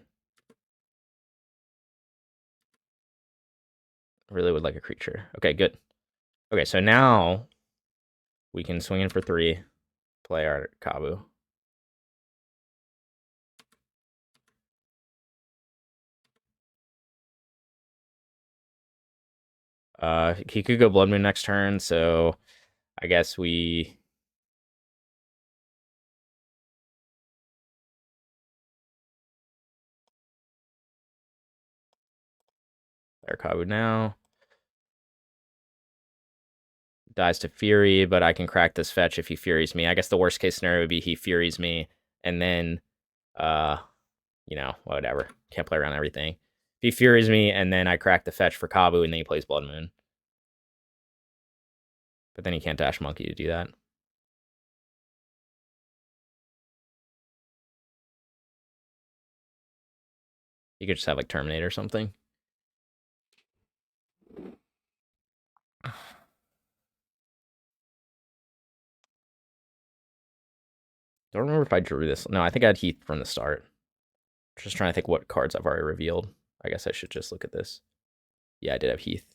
Really would like a creature. Okay, good. Okay, so now we can swing in for 3. Play our Kavu. He could go Blood Moon next turn, so I guess we... Play our Kavu now. Dies to Fury, but I can crack this fetch if he Furies me. I guess the worst case scenario would be he Furies me, and then, you know, whatever. Can't play around everything. If he Furies me, and then I crack the fetch for Kavu, and then he plays Blood Moon. But then he can't dash Monkey to do that. You could just have, like, Terminate or something. Don't remember if I drew this. No, I think I had Heath from the start. Just trying to think what cards I've already revealed. I guess I should just look at this. Yeah, I did have Heath.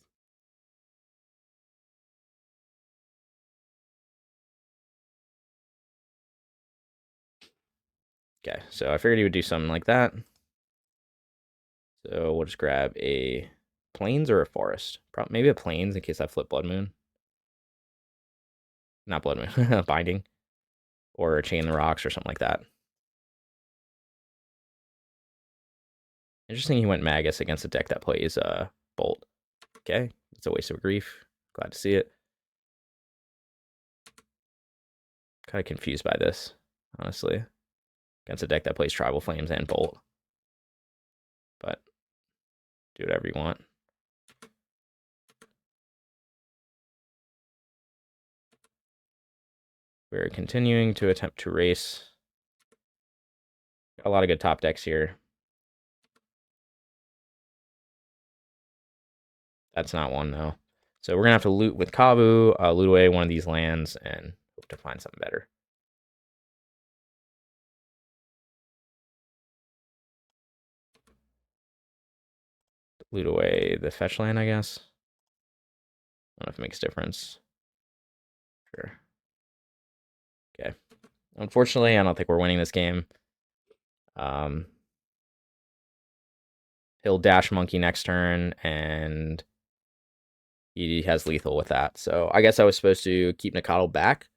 Okay, so I figured he would do something like that. So we'll just grab a Plains or a Forest. Maybe a Plains in case I flip Blood Moon. Not Blood Moon, Binding. Or a Chain the Rocks or something like that. Interesting he went Magus against a deck that plays Bolt. Okay, it's a waste of grief. Glad to see it. Kind of confused by this, honestly. Against a deck that plays Tribal Flames and Bolt. But do whatever you want. We're continuing to attempt to race. Got a lot of good top decks here. That's not one, though. So we're going to have to loot with Kavu, loot away one of these lands, and hope to find something better. Loot away the fetch land, I guess. I don't know if it makes a difference. Sure. Okay. Unfortunately, I don't think we're winning this game. He'll dash Monkey next turn, and he has lethal with that. So I guess I was supposed to keep Nacatl back,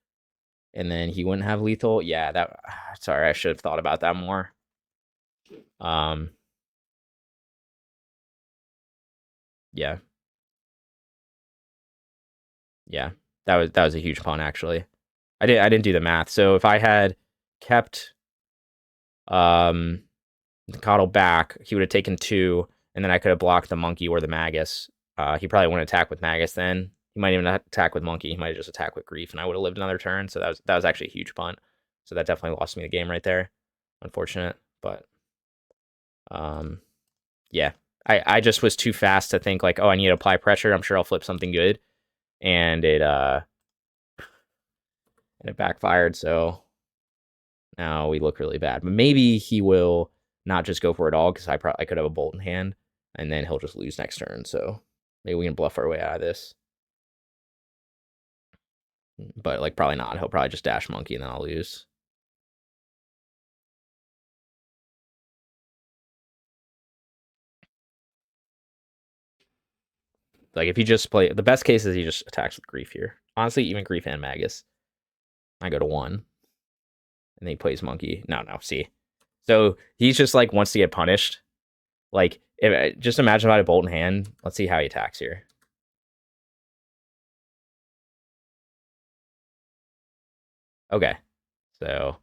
and then he wouldn't have lethal. Yeah, that. Sorry, I should have thought about that more. Yeah. Yeah, that was a huge pun actually. I didn't do the math. So if I had kept the Coddle back, he would have taken 2, and then I could have blocked the Monkey or the Magus. He probably wouldn't attack with Magus then. He might even not attack with Monkey. He might have just attacked with Grief, and I would have lived another turn. So that was actually a huge punt. So that definitely lost me the game right there. Unfortunate, but yeah. I just was too fast to think like, oh, I need to apply pressure. I'm sure I'll flip something good, and it backfired. So now we look really bad. But maybe he will not just go for it all because I could have a Bolt in hand, and then he'll just lose next turn. So maybe we can bluff our way out of this. But like probably not. He'll probably just dash Monkey and then I'll lose. Like if you just play, the best case is he just attacks with Grief here. Honestly, even Grief and Magus. I go to 1. And then he plays monkey. No, see. So he's just like wants to get punished. Like, just imagine if I had a bolt in hand. Let's see how he attacks here. Okay. So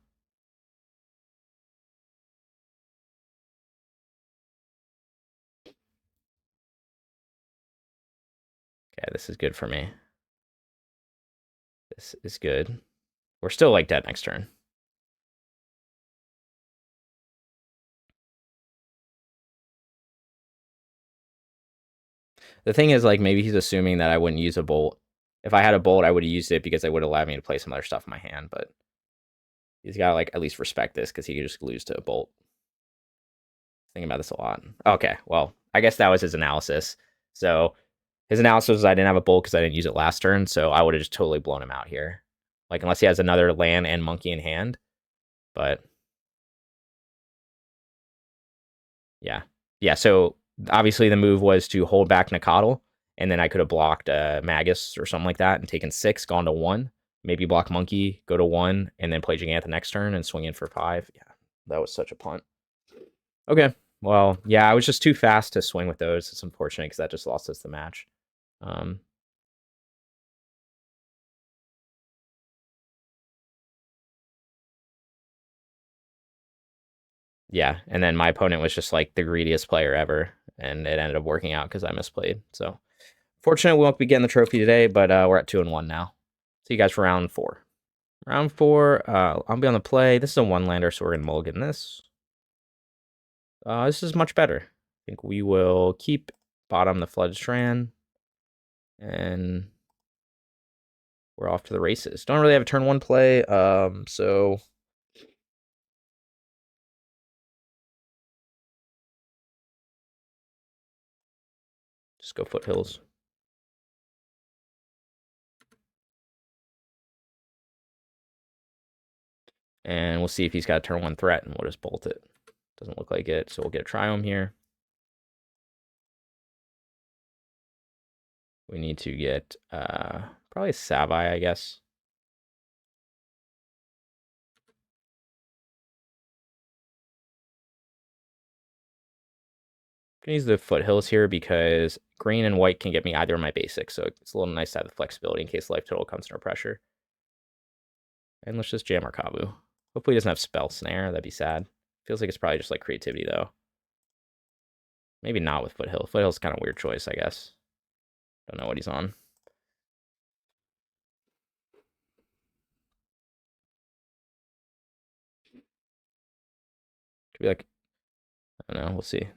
okay, this is good for me. This is good. We're still like dead next turn. The thing is, like, maybe he's assuming that I wouldn't use a bolt. If I had a bolt, I would have used it because it would allow me to play some other stuff in my hand, but he's got to, like, at least respect this because he could just lose to a bolt. Thinking about this a lot. Okay, well, I guess that was his analysis. So his analysis was I didn't have a bolt because I didn't use it last turn, so I would have just totally blown him out here. Like, unless he has another land and monkey in hand. But yeah. Yeah, so obviously the move was to hold back Nacatl, and then I could have blocked Magus or something like that and taken 6, gone to 1. Maybe block monkey, go to 1, and then play Jegantha next turn and swing in for 5. Yeah, that was such a punt. Okay, well, yeah, I was just too fast to swing with those. It's unfortunate because that just lost us the match. Yeah, and then my opponent was just like the greediest player ever, and it ended up working out because I misplayed. So, fortunate we won't be getting the trophy today, but we're at 2-1 now. See you guys for round 4. Round 4, I'll be on the play. This is a 1-lander, so we're going to mulligan this. This is much better. I think we will keep bottom the Flooded Strand, and we're off to the races. Don't really have a turn 1 play, so just go Foothills. And we'll see if he's got a turn 1 threat, and we'll just bolt it. Doesn't look like it, so we'll get a Triome here. We need to get probably Savai, I guess. I'm gonna use the Foothills here because green and white can get me either of my basics, so it's a little nice to have the flexibility in case life total comes under pressure. And let's just jam our Kavu. Hopefully he doesn't have Spell Snare, that'd be sad. Feels like it's probably just like creativity though. Maybe not with Foothill. Foothill's kind of weird choice, I guess. Don't know what he's on. Could be like, I don't know, we'll see.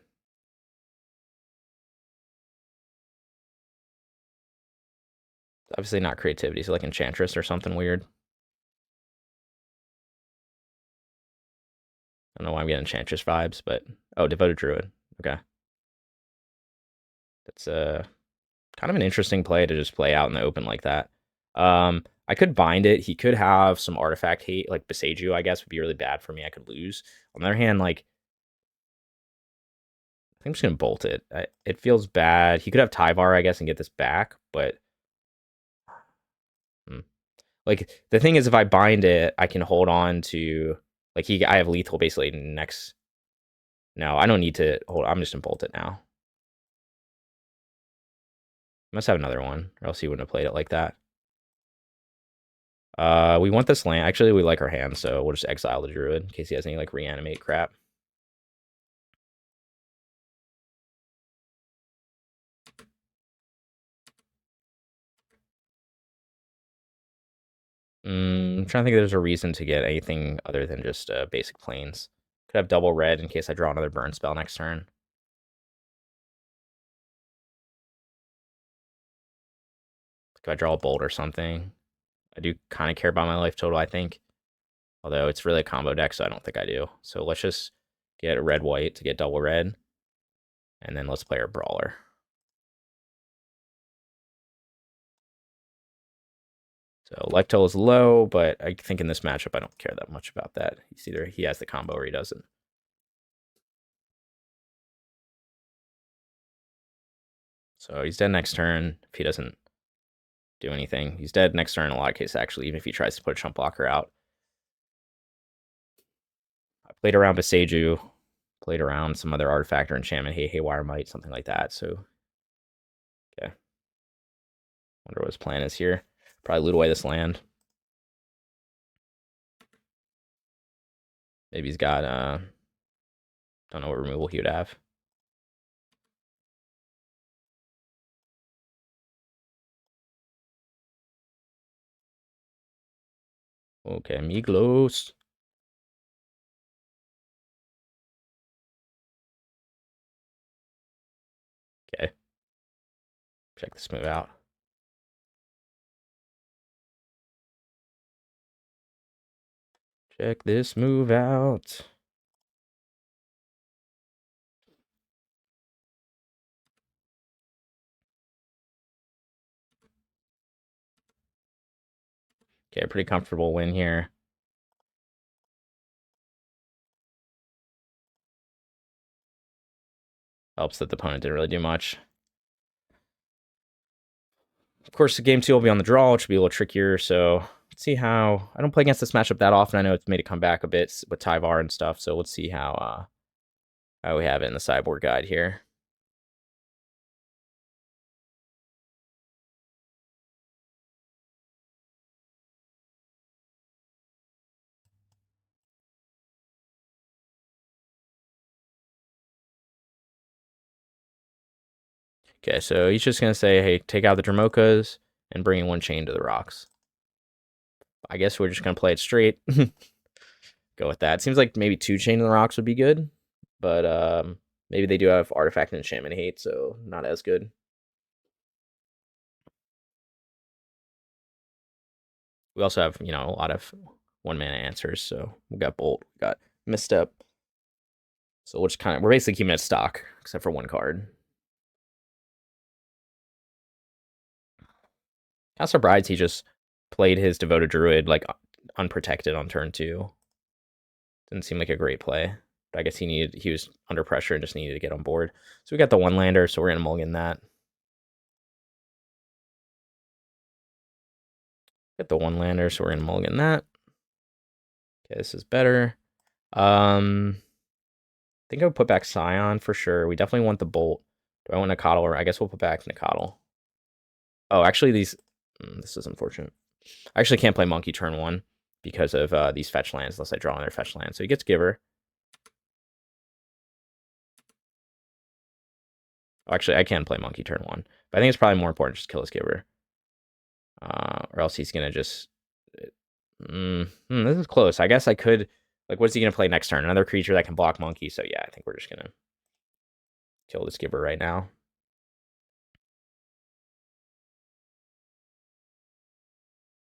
Obviously not creativity, so like Enchantress or something weird. I don't know why I'm getting Enchantress vibes, but oh, Devoted Druid. Okay. That's kind of an interesting play to just play out in the open like that. I could bind it. He could have some artifact hate, like Besaju, I guess, would be really bad for me. I could lose. On the other hand, like, I think I'm just going to bolt it. It feels bad. He could have Tyvar, I guess, and get this back, but like, the thing is, if I bind it, I can hold on to, like, I have lethal basically next. No, I don't need to hold. I'm just going to bolt it now. Must have another one, or else he wouldn't have played it like that. We want this land. Actually, we like our hand, so we'll just exile the Druid in case he has any, like, reanimate crap. I'm trying to think if there's a reason to get anything other than just basic planes. Could have double red in case I draw another burn spell next turn. Could I draw a bolt or something? I do kind of care about my life total, I think. Although it's really a combo deck, so I don't think I do. So let's just get a red-white to get double red. And then let's play our Brawler. So life total is low, but I think in this matchup, I don't care that much about that. It's either he has the combo or he doesn't. So he's dead next turn. If he doesn't do anything. He's dead next turn in a lot of cases, actually, even if he tries to put a chump blocker out. I played around Beseju, played around some other artifact or enchantment, Haywire Might, something like that. So, okay. Wonder what his plan is here. Probably loot away this land. Maybe he's got, don't know what removal he would have. Okay, Migloz. Okay. Check this move out. Check this move out. Okay, pretty comfortable win here. Helps that the opponent didn't really do much. Of course, the game 2 will be on the draw, which will be a little trickier, so let's see how... I don't play against this matchup that often. I know it's made it come back a bit with Tyvar and stuff, so let's see how we have it in the sideboard guide here. Okay, so he's just going to say, hey, take out the Dromokas and bring in 1 chain to the rocks. I guess we're just going to play it straight. Go with that. Seems like maybe 2 chain to the rocks would be good, but maybe they do have artifact and enchantment hate, so not as good. We also have, you know, a lot of 1-mana answers, so we got Bolt, we got Misstep. So we're basically keeping it stock, except for 1 card. Castle Brides, he just played his Devoted Druid, like, unprotected on turn 2. Didn't seem like a great play. But I guess he was under pressure and just needed to get on board. So we got the 1-lander, so we're going to mulligan that. Get the 1-lander, so we're going to mulligan that. Okay, this is better. I think I would put back Scion for sure. We definitely want the Bolt. Do I want Nacatl? Or I guess we'll put back Nacatl. Oh, actually, this is unfortunate. I actually can't play Monkey turn 1 because of these fetch lands unless I draw another fetch land. So he gets Giver. Oh, actually, I can play Monkey turn 1. But I think it's probably more important just to kill his Giver. Or else he's going to just... this is close. I guess I could... Like, what's he going to play next turn? Another creature that can block Monkey. So yeah, I think we're just going to kill this Giver right now.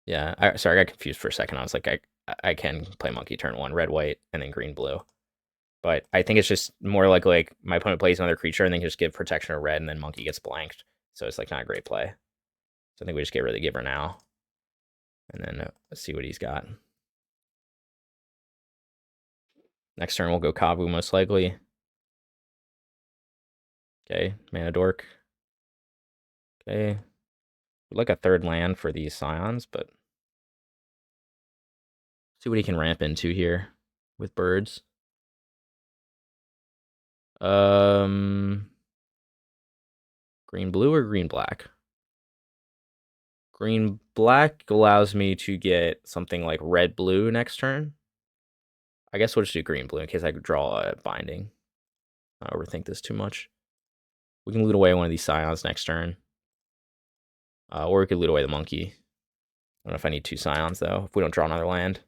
Yeah, sorry, I got confused for a second. I was like, I can play Monkey turn 1, red, white, and then green, blue. But I think it's just more like my opponent plays another creature and then just give protection or red, and then Monkey gets blanked. So it's like not a great play. So I think we just get rid of the Giver now. And then let's see what he's got. Next turn we'll go Kavu most likely. Okay, Mana Dork. Okay. We'd like a 3rd land for these Scions, but see what he can ramp into here with birds. Green blue or green black? Green black allows me to get something like red blue next turn. I guess we'll just do green blue in case I could draw a binding. Not overthink this too much. We can loot away one of these Scions next turn. Or we could loot away the monkey. I don't know if I need 2 Scions though, if we don't draw another land.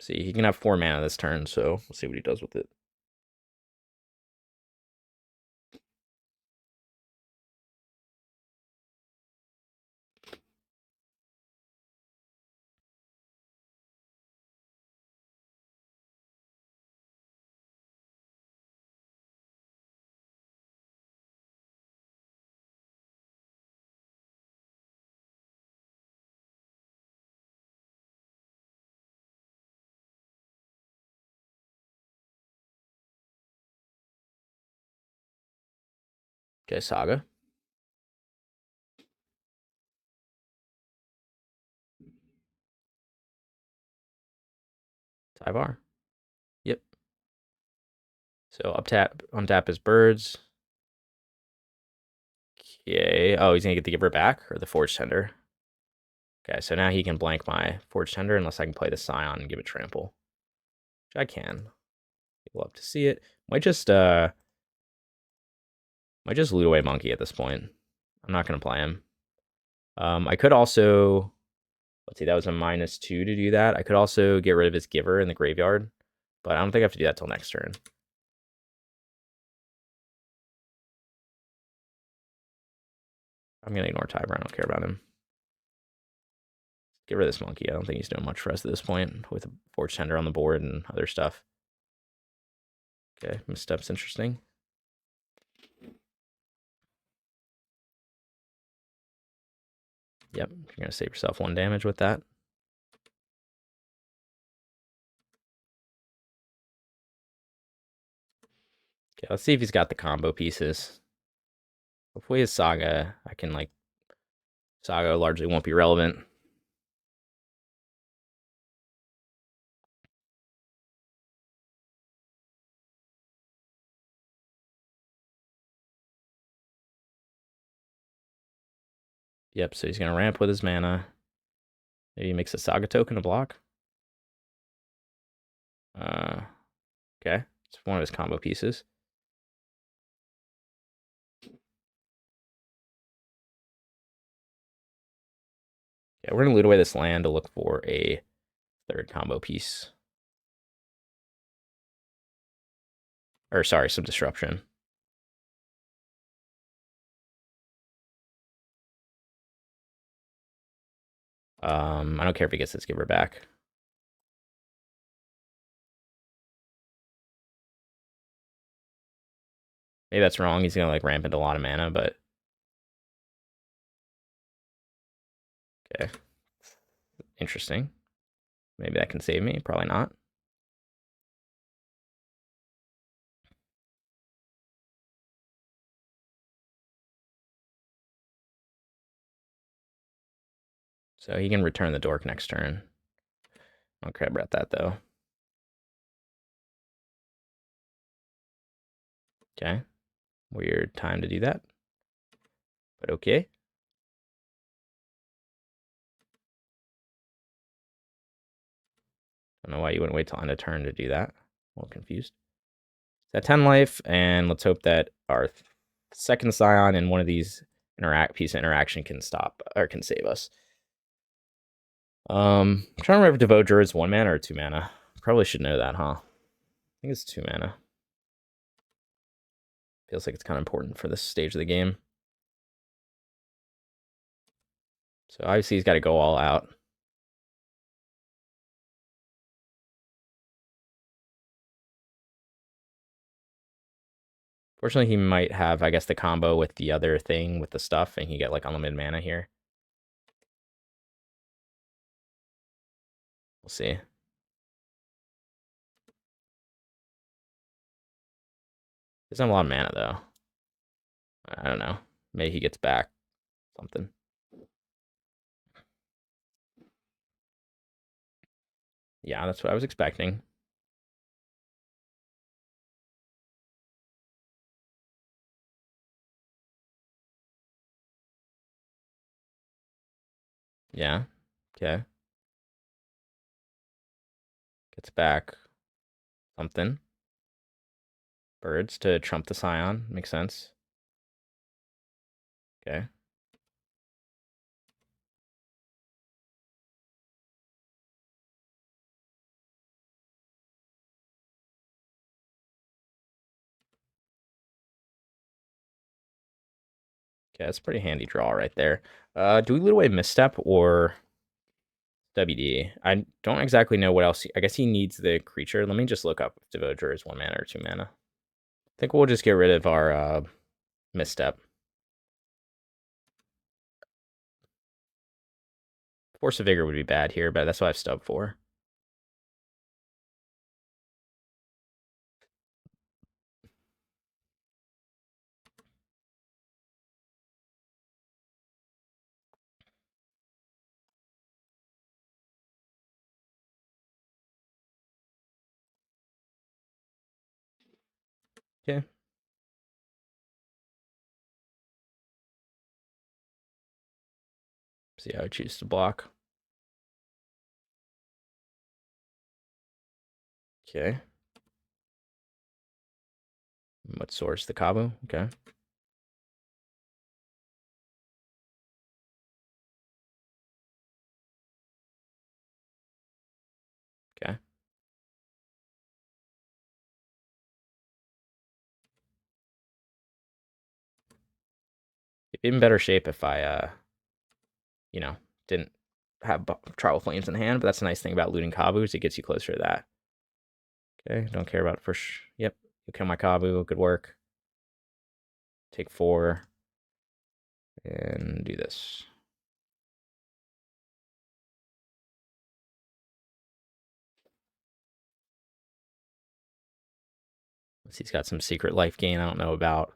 See, he can have 4 mana this turn, so we'll see what he does with it. Okay, Saga. Tyvar. Yep. So untap his birds. Okay. Oh, he's gonna get the Giver back or the Forge Tender. Okay, so now he can blank my Forge Tender unless I can play the Scion and give it trample. Which I can. I'd love to see it. Might just loot away Monkey at this point. I'm not gonna play him. I could also, let's see, that was a -2 to do that. I could also get rid of his Giver in the graveyard, but I don't think I have to do that till next turn. I'm gonna ignore Tiber. I don't care about him. Get rid of this Monkey. I don't think he's doing much for us at this point with a Forge Tender on the board and other stuff. Okay, Misstep's interesting. Yep, you're gonna save yourself 1 damage with that. Okay, let's see if he's got the combo pieces. Hopefully his Saga, I can like, Saga largely won't be relevant. Yep, so he's gonna ramp with his mana. Maybe he makes a Saga token to block. Okay, it's one of his combo pieces. Yeah, we're gonna loot away this land to look for a 3rd combo piece. Or sorry, some disruption. I don't care if he gets his Giver back. Maybe that's wrong. He's gonna like ramp into a lot of mana, but okay. Interesting. Maybe that can save me. Probably not. So he can return the Dork next turn. I don't care about that though. Okay. Weird time to do that. But okay. I don't know why you wouldn't wait till end of turn to do that. I'm a little confused. It's at 10 life, and let's hope that our 2nd Scion and one of these piece of interaction can stop or can save us. I'm trying to remember if Devote Druid is 1 mana or 2 mana. Probably should know that, huh? I think it's 2 mana. Feels like it's kind of important for this stage of the game. So obviously he's got to go all out. Fortunately, he might have, I guess, the combo with the other thing with the stuff, and he get like unlimited mana here. We'll see. He doesn't have a lot of mana though. I don't know. Maybe he gets back something. Yeah, that's what I was expecting. Yeah. Okay. Gets back something. Birds to trump the Scion. Makes sense. Okay. Okay, that's a pretty handy draw right there. Do we loot away Misstep or WD? I don't exactly know what else. I guess he needs the creature. Let me just look up if Devoter is 1 mana or 2 mana. I think we'll just get rid of our Misstep. Force of Vigor would be bad here, but that's what I've stubbed for. Okay. See how I choose to block. Okay. What source? The Kavu? Okay. Okay. It'd be in better shape if I, you know, didn't have Tribal Flames in hand, but that's the nice thing about looting Kavu is it gets you closer to that. Okay, don't care about it for Yep, you kill my Kavu, good work. Take 4. And do this. He's got some secret life gain I don't know about.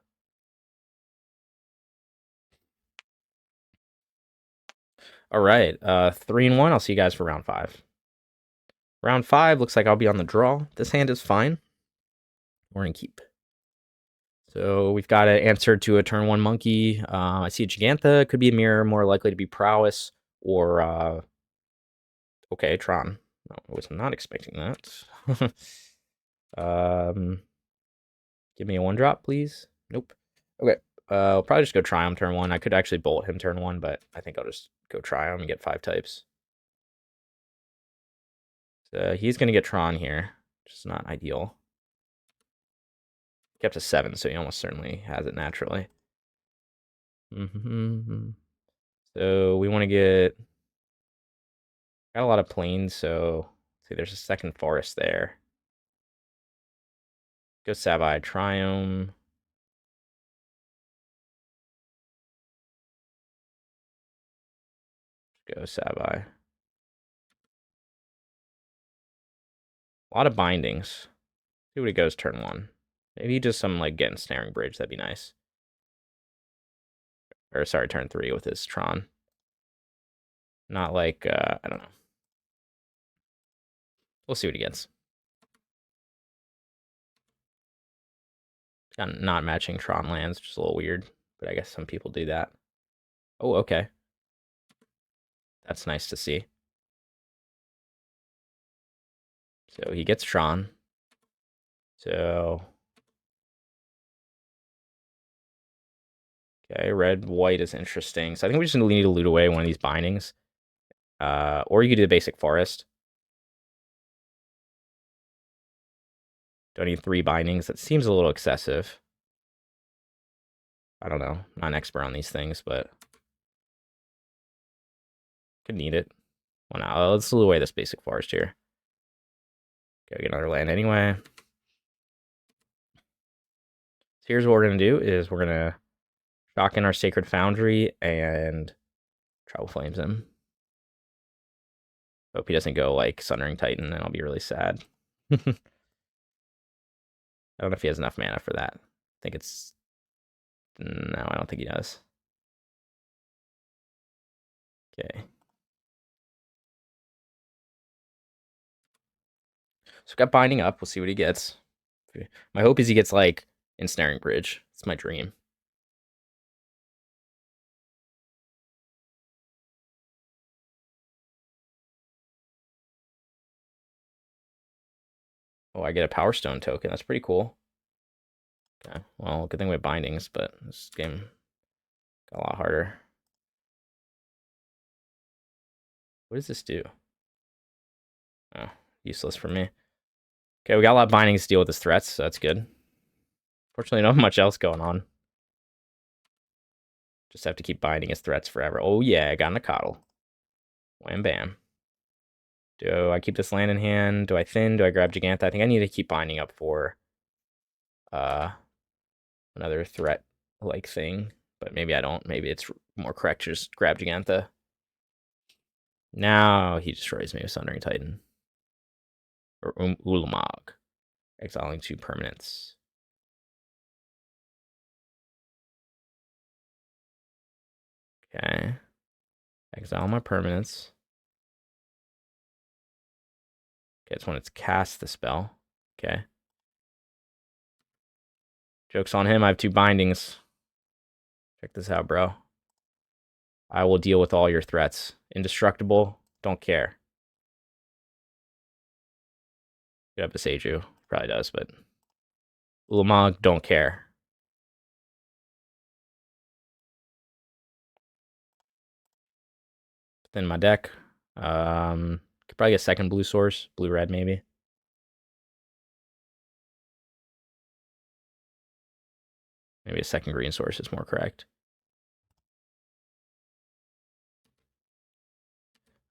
All right, 3 and 1. I'll see you guys for round 5. Round 5 looks like I'll be on the draw. This hand is fine. We're gonna keep. So we've got an answer to a turn 1 monkey. I see a Jegantha. Could be a mirror, more likely to be prowess or okay, Tron. No, I was not expecting that. Give me a 1-drop, please. Nope. Okay. I'll probably just go Triome turn 1. I could actually bolt him turn 1, but I think I'll just go Triome and get 5 types. So he's going to get Tron here, which is not ideal. Kept to 7, so he almost certainly has it naturally. So we want to get... Got a lot of plains, so... See, there's a second forest there. Go Savai Triome. Go Savai. A lot of bindings. See what he goes turn 1. Maybe just some, like, getting Snaring Bridge. That'd be nice. Or, sorry, turn 3 with his Tron. Not like, I don't know. We'll see what he gets. Got not matching Tron lands, which is a little weird. But I guess some people do that. Oh, okay. That's nice to see. So he gets Tron. So... Okay, red-white is interesting. So I think we just need to loot away one of these bindings. Or you could do the basic forest. Do I need 3 bindings? That seems a little excessive. I don't know. Not an expert on these things, but... Could need it. Well, now let's loot away this basic forest here. Go get another land anyway. So here's what we're going to do is we're going to shock in our Sacred Foundry and Tribal Flames him. Hope he doesn't go like Sundering Titan, and I'll be really sad. I don't know if he has enough mana for that. I think it's... No, I don't think he does. Okay. So got Binding up. We'll see what he gets. My hope is he gets like Ensnaring Bridge. It's my dream. Oh, I get a Power Stone token. That's pretty cool. Okay. Well, good thing we have bindings, but this game got a lot harder. What does this do? Oh, useless for me. Okay, we got a lot of bindings to deal with his threats, so that's good. Fortunately, not much else going on. Just have to keep binding his threats forever. Oh yeah, I got Nacatl. Wham bam. Do I keep this land in hand? Do I thin? Do I grab Jegantha? I think I need to keep binding up for another threat-like thing. But maybe I don't. Maybe it's more correct to just grab Jegantha. Now he destroys me with Sundering Titan. Or Ulamog. Exiling 2 permanents. Okay. Exile my permanents. Okay, it's when it's cast the spell. Okay. Joke's on him. I have 2 bindings. Check this out, bro. I will deal with all your threats. Indestructible. Don't care. Could have Beseiju. Probably does, but Ulamog, don't care. Then my deck. Could probably get 2nd blue source. Blue-red, maybe. Maybe a 2nd green source is more correct.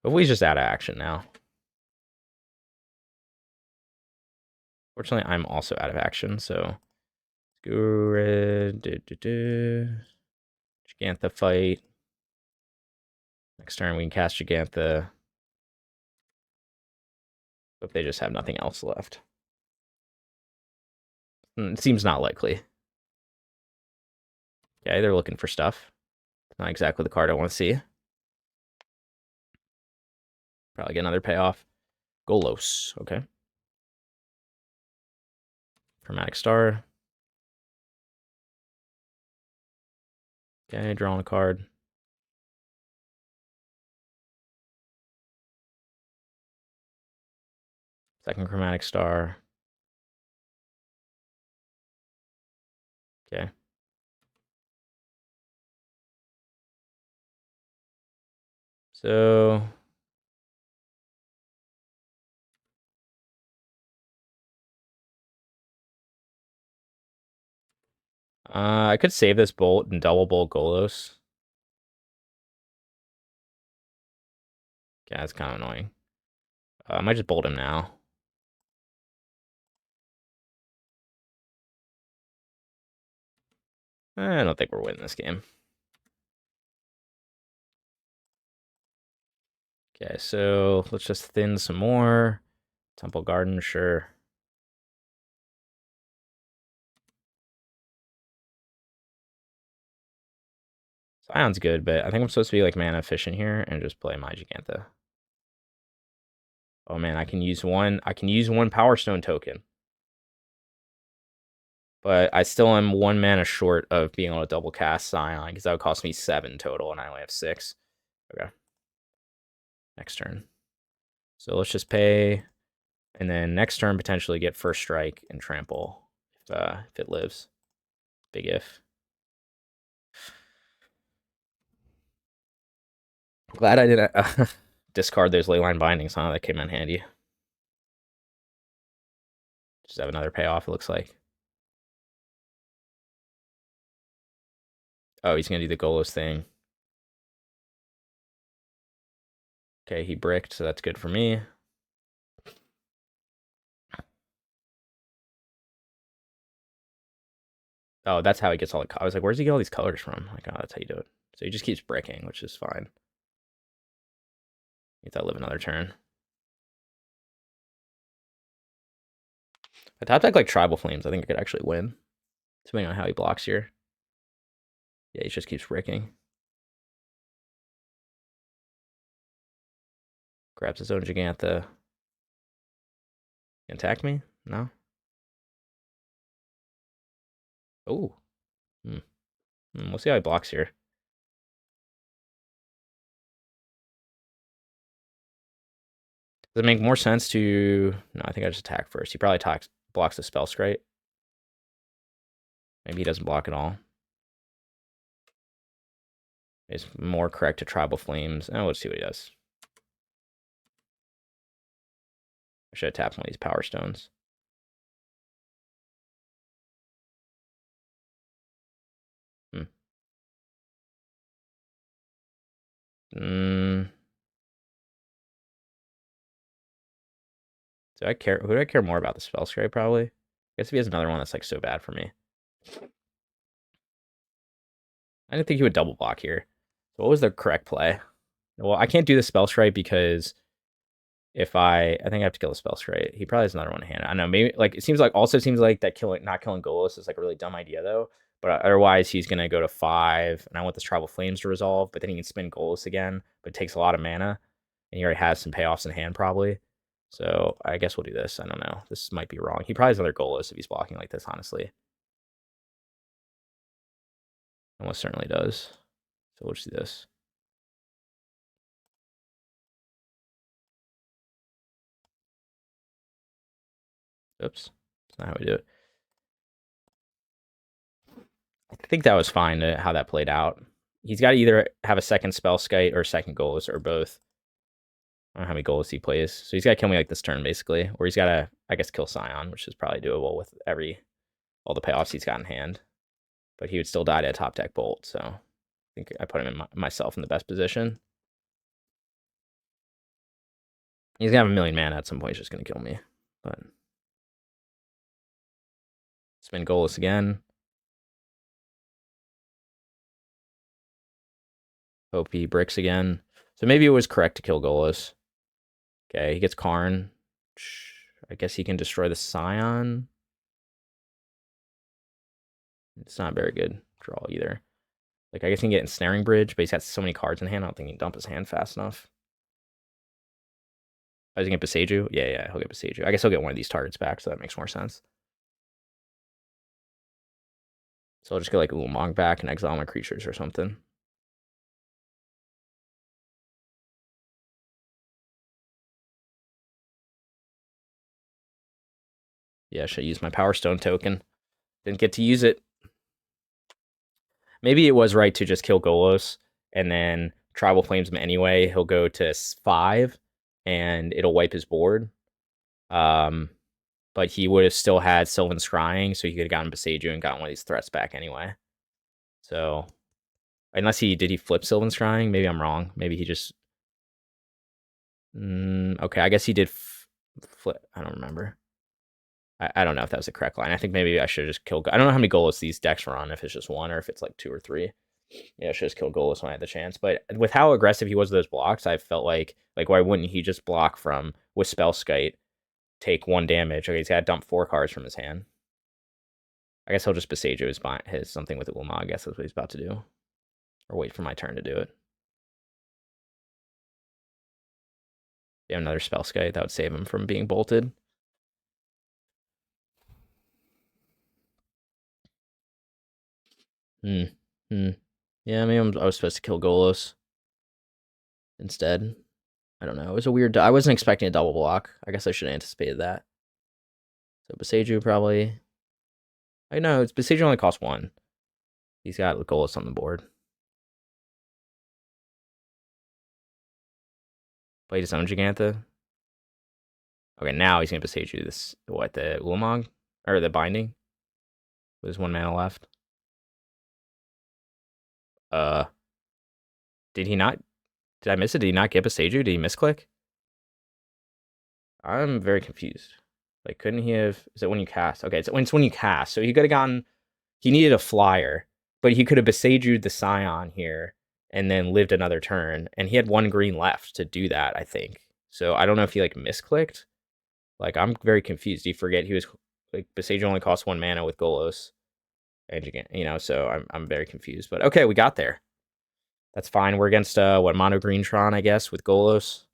Hopefully he's just out of action now. Fortunately, I'm also out of action, so Druid, Jegantha fight. Next turn we can cast Jegantha. Hope they just have nothing else left. It seems not likely. Okay, they're looking for stuff. Not exactly the card I want to see. Probably get another payoff. Golos, okay. Chromatic Star. Okay, drawing a card. Second Chromatic Star. Okay. So I could save this bolt and double bolt Golos. Yeah, that's kind of annoying. I might just bolt him now. I don't think we're winning this game. Okay, so let's just thin some more. Temple Garden, sure. Scion's good, but I think I'm supposed to be like mana efficient here and just play my Jegantha. Oh man, I can use one Power Stone token. But I still am 1 mana short of being able to double cast Scion, because that would cost me 7 total, and I only have 6. Okay. Next turn. So let's just pay, and then next turn potentially get first strike and trample if it lives. Big if. Glad I didn't discard those Leyline Bindings, huh? That came in handy. Just have another payoff, it looks like. Oh, he's going to do the Golos thing. Okay, he bricked, so that's good for me. Oh, that's how he gets all the... I was like, where's he get all these colors from? Like, oh, that's how you do it. So he just keeps bricking, which is fine. Get that live another turn. A top deck like Tribal Flames, I think I could actually win. Depending on how he blocks here. Yeah, he just keeps bricking. Grabs his own Jegantha. Attack me? No? Oh. We'll see how he blocks here. Does it make more sense to... No, I think I just attack first. He probably blocks the spell scite. Maybe he doesn't block at all. It's more correct to Tribal Flames. Oh, let's see what he does. I should have tapped one of these Power Stones. Do I care? Who do I care more about? The spell scite, probably. I guess if he has another one that's like so bad for me. I didn't think he would double block here. So what was the correct play? Well, I can't do the spell scite because if I think I have to kill the spell scite. He probably has another one in hand. I don't know, maybe like it seems like that not killing Golos is like a really dumb idea though. But otherwise he's gonna go to 5, and I want this Tribal Flames to resolve, but then he can spin Golos again, but it takes a lot of mana, and he already has some payoffs in hand probably. So I guess we'll do this. I don't know. This might be wrong. He probably has another Golos if he's blocking like this, honestly. Almost certainly does. So we'll just do this. Oops. That's not how we do it. I think that was fine how that played out. He's got to either have a second spell skite or a second goalless or both. I don't know how many goalless he plays. So he's got to kill me like this turn, basically. Or he's got to, I guess, kill Scion, which is probably doable with all the payoffs he's got in hand. But he would still die to a top deck bolt, so I think I put him in myself in the best position. He's gonna have a million mana at some point. He's just gonna kill me. But spin goalless again. Hope he bricks again. So maybe it was correct to kill goalless. Okay, he gets Karn. I guess he can destroy the Scion. It's not very good draw either. Like, I guess he can get Ensnaring Bridge, but he's got so many cards in hand, I don't think he can dump his hand fast enough. Oh, he's gonna get Beseiju? Yeah, he'll get Beseiju. I guess he'll get one of these targets back, so that makes more sense. So I'll just get like Ulamog back and exile my creatures or something. Yeah, I should use my Power Stone token. Didn't get to use it. Maybe it was right to just kill Golos and then Tribal Flames him anyway. He'll go to 5 and it'll wipe his board. But he would have still had Sylvan Scrying, so he could have gotten Beseiju and gotten one of these threats back anyway. So, unless did he flip Sylvan Scrying? Maybe I'm wrong. Maybe he just... okay, I guess he did flip. I don't remember. I don't know if that was the correct line. I think maybe I should just kill... I don't know how many Golos these decks run, if it's just one or if it's like 2 or 3. Yeah, I should just kill Golos when I had the chance. But with how aggressive he was with those blocks, I felt like why wouldn't he just block with Spellskite, take 1 damage? Okay, he's got to dump 4 cards from his hand. I guess he'll just Beseiju his something with Ulamog. I guess that's what he's about to do. Or wait for my turn to do it. They have another Spellskite. That would save him from being bolted. Yeah, maybe I was supposed to kill Golos instead. I don't know. It was a weird... I wasn't expecting a double block. I guess I should have anticipated that. So Beseiju probably... I know, Beseiju only costs 1. He's got Golos on the board. Played his own Jegantha. Okay, now he's going to Beseiju this... What, the Ulamog? Or the Binding? With 1 mana left. Did he not... Did I miss it? Did he not get Beseiju? Did he misclick? I'm very confused. Like, couldn't he have... Is it when you cast? Okay, it's when you cast. So he could have gotten... He needed a flyer, but he could have Beseju'd the Scion here and then lived another turn. And he had 1 green left to do that, I think. So I don't know if he, like, misclicked. Like, I'm very confused. Do you forget he was... Like, Beseiju only costs 1 mana with Golos. And, you know, so I'm very confused. But, okay, we got there. That's fine. We're against, mono green Tron, I guess, with Golos.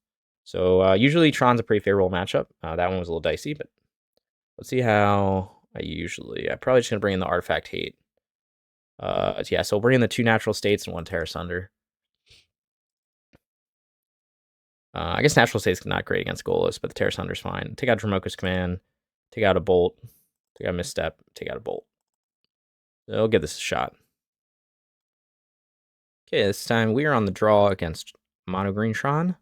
So, usually Tron's a pretty favorable matchup. That one was a little dicey, but let's see how I'm probably just going to bring in the Artifact Hate. Yeah, so we'll bring in the 2 natural states and 1 Tear Asunder. I guess natural state's not great against Golos, but the Tear Asunder's fine. Take out Dromoka's command. Take out a Bolt. Take out a Misstep. Take out a Bolt. So I'll give this a shot. Okay, this time we are on the draw against Mono Green Tron.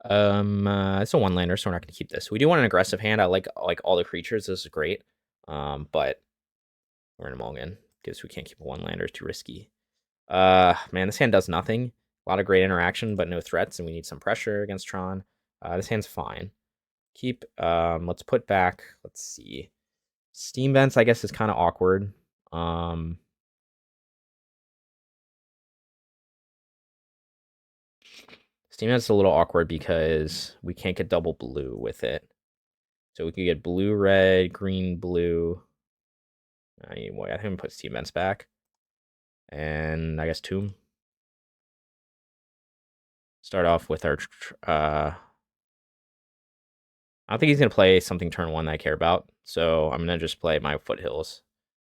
It's a 1-lander, so we're not going to keep this. We do want an aggressive hand. I like all the creatures. This is great. But we're in a mulligan because we can't keep a 1-lander. It's too risky. Man, this hand does nothing. A lot of great interaction, but no threats, and we need some pressure against Tron. This hand's fine. Let's put back, let's see. Steam Vents, I guess, is kind of awkward. Steam Vents is a little awkward because we can't get double blue with it. So we could get blue, red, green, blue. I haven't put Steam Vents back. And I guess Tomb. Start off with our... I don't think he's going to play something turn 1 that I care about. So I'm going to just play my Foothills.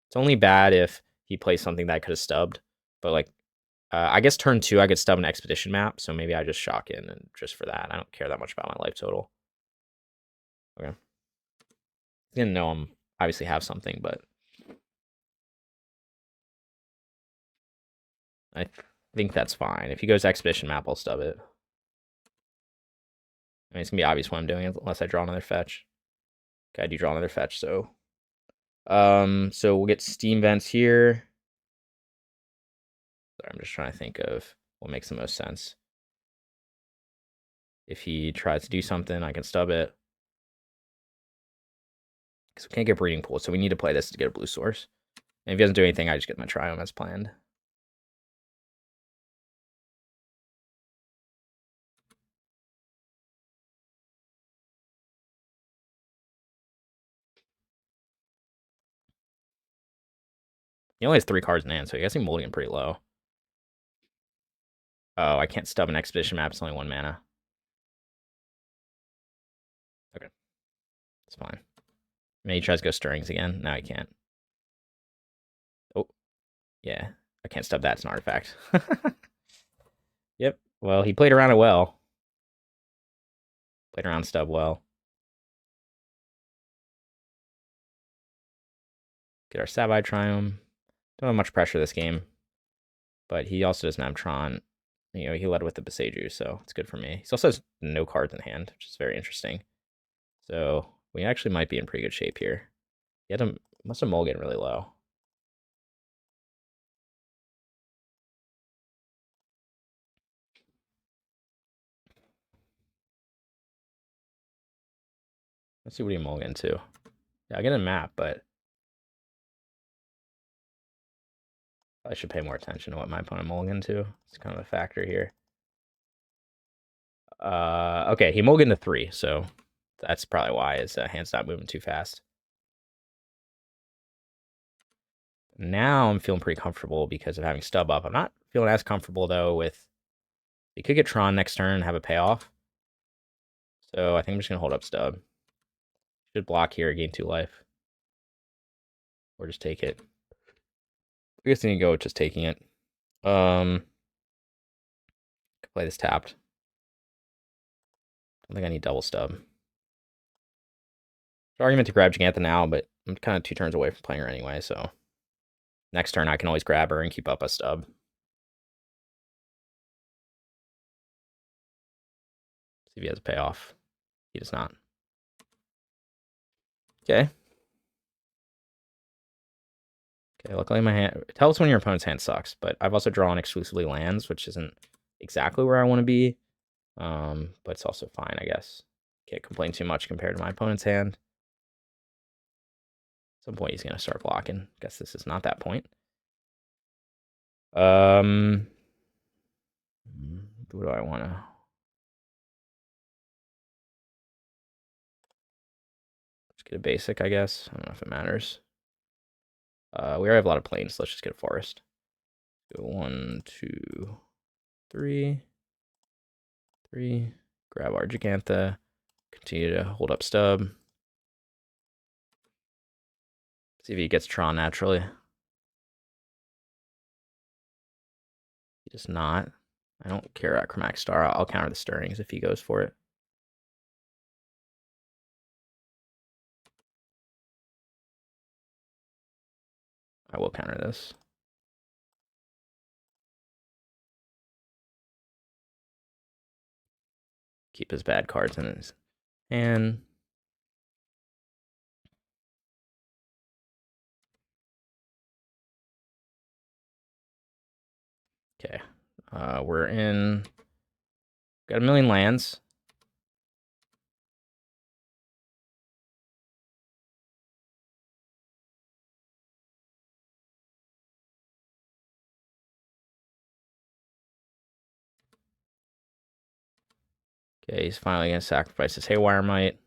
It's only bad if he plays something that I could have stubbed. But like, I guess turn 2 I could stub an expedition map, so maybe I just shock in and just for that. I don't care that much about my life total. Okay. Didn't know I'm obviously have something, but I think that's fine. If he goes expedition map, I'll stub it. I mean, it's gonna be obvious what I'm doing unless I draw another fetch. Okay, I do draw another fetch, so so we'll get steam vents here. Sorry, I'm just trying to think of what makes the most sense. If he tries to do something, I can stub it. Because we can't get breeding pool, so we need to play this to get a blue source. And if he doesn't do anything, I just get my Triome as planned. He only has 3 cards in hand, so I guess he mulligan pretty low. Oh, I can't stub an expedition map. It's only 1 mana. Okay. It's fine. Maybe he tries to go stirrings again. No, he can't. Oh. Yeah. I can't stub that. It's an artifact. Yep. Well, he played around it well. Played around stub well. Get our Savai Triome. Don't have much pressure this game. But he also doesn't have Tron. You know, he led with the Beseju, so it's good for me. He also has no cards in hand, which is very interesting. So we actually might be in pretty good shape here. He must have mulligan really low. Let's see what he mulligan to. Yeah, I get a map, but I should pay more attention to what my opponent mulligan to. It's kind of a factor here. Okay, he mulliganed to 3, so that's probably why his hand's not moving too fast. Now I'm feeling pretty comfortable because of having stub up. I'm not feeling as comfortable, though, with... He could get Tron next turn and have a payoff. So I think I'm just going to hold up stub. Should block here, gain 2 life. Or just take it. I guess I need to go with just taking it. Could play this tapped. Don't think I need double stub. There's argument to grab Jegantha now, but I'm kind of 2 turns away from playing her anyway, so... Next turn, I can always grab her and keep up a stub. See if he has a payoff. He does not. Okay. Okay, luckily my hand... Tell us when your opponent's hand sucks, but I've also drawn exclusively lands, which isn't exactly where I want to be. But it's also fine, I guess. Can't complain too much compared to my opponent's hand. At some point, he's going to start blocking. Guess this is not that point. What do I want to... Just get a basic, I guess. I don't know if it matters. We already have a lot of plains, so let's just get a forest. Go 1, 2, 3. 3. Grab our Jegantha. Continue to hold up stub. See if he gets Tron naturally. He does not. I don't care about Chromatic Star. I'll counter the stirrings if he goes for it. I will counter this. Keep his bad cards in his hand. Okay. We're in... Got a million lands. Okay, he's finally going to sacrifice his Haywire Might.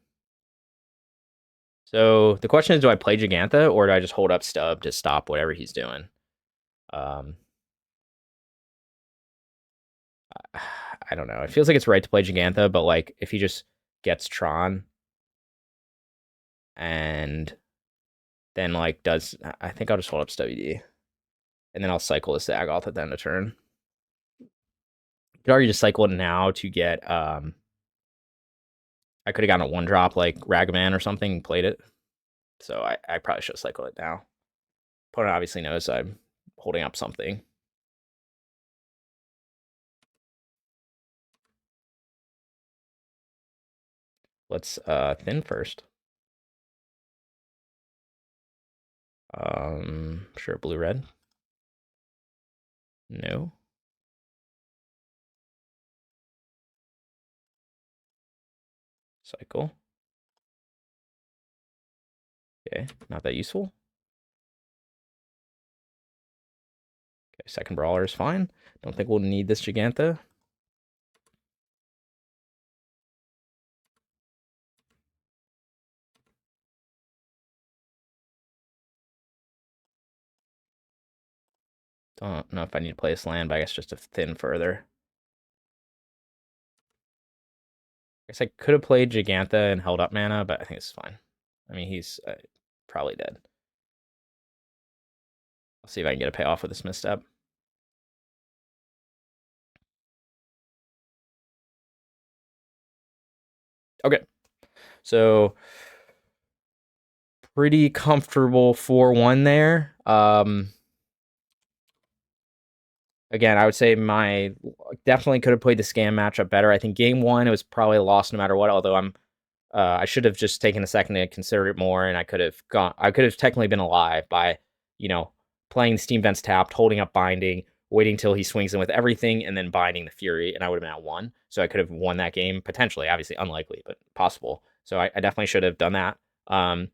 So the question is, do I play Jegantha or do I just hold up stub to stop whatever he's doing? I don't know. It feels like it's right to play Jegantha, but like if he just gets Tron and then like does... I think I'll just hold up SWD. and then I'll cycle this Zagoth at the end of turn. You could already just cycle it now to get, I could have gotten a 1-drop like Ragavan or something and played it. So I probably should cycle it now. Opponent obviously knows I'm holding up something. Let's thin first. Sure, blue-red. No. Cycle. Okay, not that useful. Okay, second Brawler is fine. Don't think we'll need this Jegantha. Don't know if I need to play this land, but I guess just to thin further. I guess I could have played Jegantha and held up mana, but I think it's fine. I mean, he's probably dead. I'll see if I can get a payoff with this misstep. Okay. So, pretty comfortable 4-1 there. Again, I would say definitely could have played the scam matchup better. I think game 1 it was probably a loss no matter what. Although I should have just taken a second to consider it more, and I could have technically been alive by, playing Steam Vents tapped, holding up Binding, waiting till he swings in with everything, and then binding the Fury, and I would have been at 1. So I could have won that game potentially. Obviously unlikely, but possible. So I definitely should have done that. And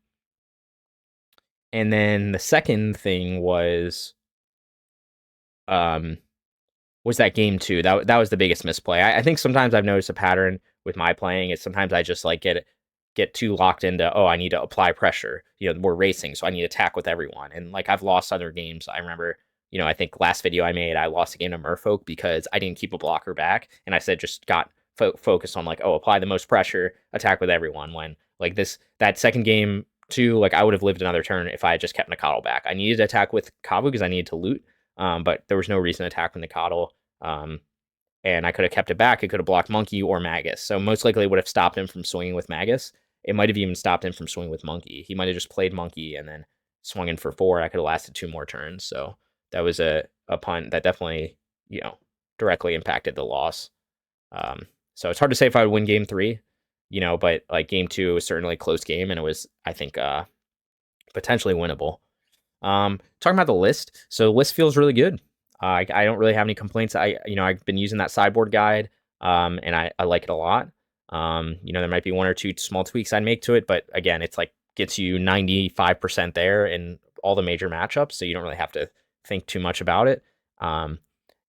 then the second thing was that game 2. That was the biggest misplay. I think sometimes I've noticed a pattern with my playing is sometimes I just like get too locked into, oh, I need to apply pressure. We're racing, so I need to attack with everyone. And like I've lost other games. I remember, I think last video I made, I lost a game to Merfolk because I didn't keep a blocker back, and I said just got focused on like, oh, apply the most pressure, attack with everyone. When like that second game 2, like I would have lived another turn if I had just kept Nacatl back. I needed to attack with Kavu because I needed to loot. But there was no reason to attack with Nacatl. And I could have kept it back. It could have blocked Monkey or Magus. So most likely it would have stopped him from swinging with Magus. It might have even stopped him from swinging with Monkey. He might have just played Monkey and then swung in for 4. I could have lasted 2 more turns. So that was a punt that definitely, directly impacted the loss. So it's hard to say if I would win game 3, but like game 2 was certainly a close game, and it was, I think, potentially winnable. Talking about the list, so the list feels really good. I don't really have any complaints. I've been using that sideboard guide, and I like it a lot. There might be 1 or 2 small tweaks I'd make to it, but again, it's like gets you 95% there in all the major matchups, so you don't really have to think too much about it.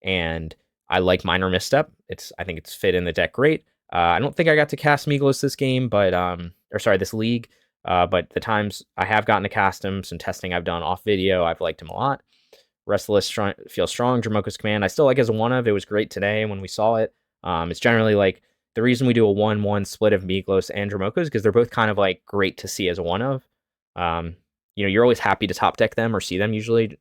And I like Minor Misstep. I think it's fit in the deck great. I don't think I got to cast Migloz this game, this league. But the times I have gotten to cast him, some testing I've done off video, I've liked him a lot. Rest of the list feels strong. Dromoka's Command, I still like as a 1-of. It was great today when we saw it. It's generally like the reason we do a 1-1 split of Migloz and Dromoka is because they're both kind of like great to see as a 1-of. You're always happy to top deck them or see them usually.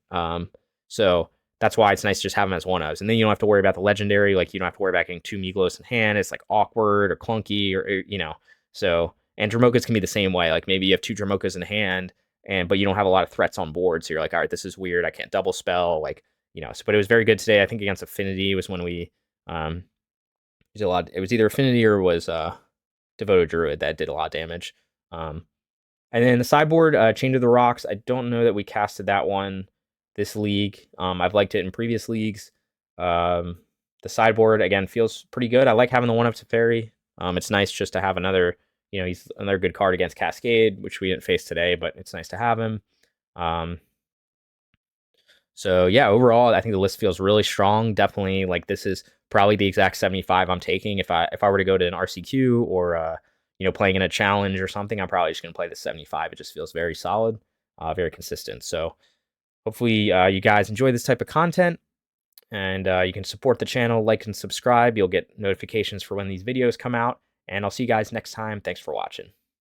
So that's why it's nice to just have them as 1-ofs. And then you don't have to worry about the legendary. Like you don't have to worry about getting 2 Migloz in hand. It's like awkward or clunky or so. And Dromokas can be the same way. Like maybe you have 2 Dromokas in hand, but you don't have a lot of threats on board. So you're like, all right, this is weird. I can't double spell. But it was very good today. I think against Affinity was when we used a lot. It was either Affinity or was Devoted Druid that did a lot of damage. And then the sideboard, Chain to the Rocks. I don't know that we casted that one this league. I've liked it in previous leagues. The sideboard again feels pretty good. I like having the 1-of Teferi. It's nice just to have another. He's another good card against Cascade, which we didn't face today, but it's nice to have him. So yeah, overall, I think the list feels really strong. Definitely, like this is probably the exact 75 I'm taking. If I were to go to an RCQ or playing in a challenge or something, I'm probably just gonna play the 75. It just feels very solid, very consistent. So hopefully you guys enjoy this type of content, and you can support the channel, like and subscribe. You'll get notifications for when these videos come out. And I'll see you guys next time. Thanks for watching.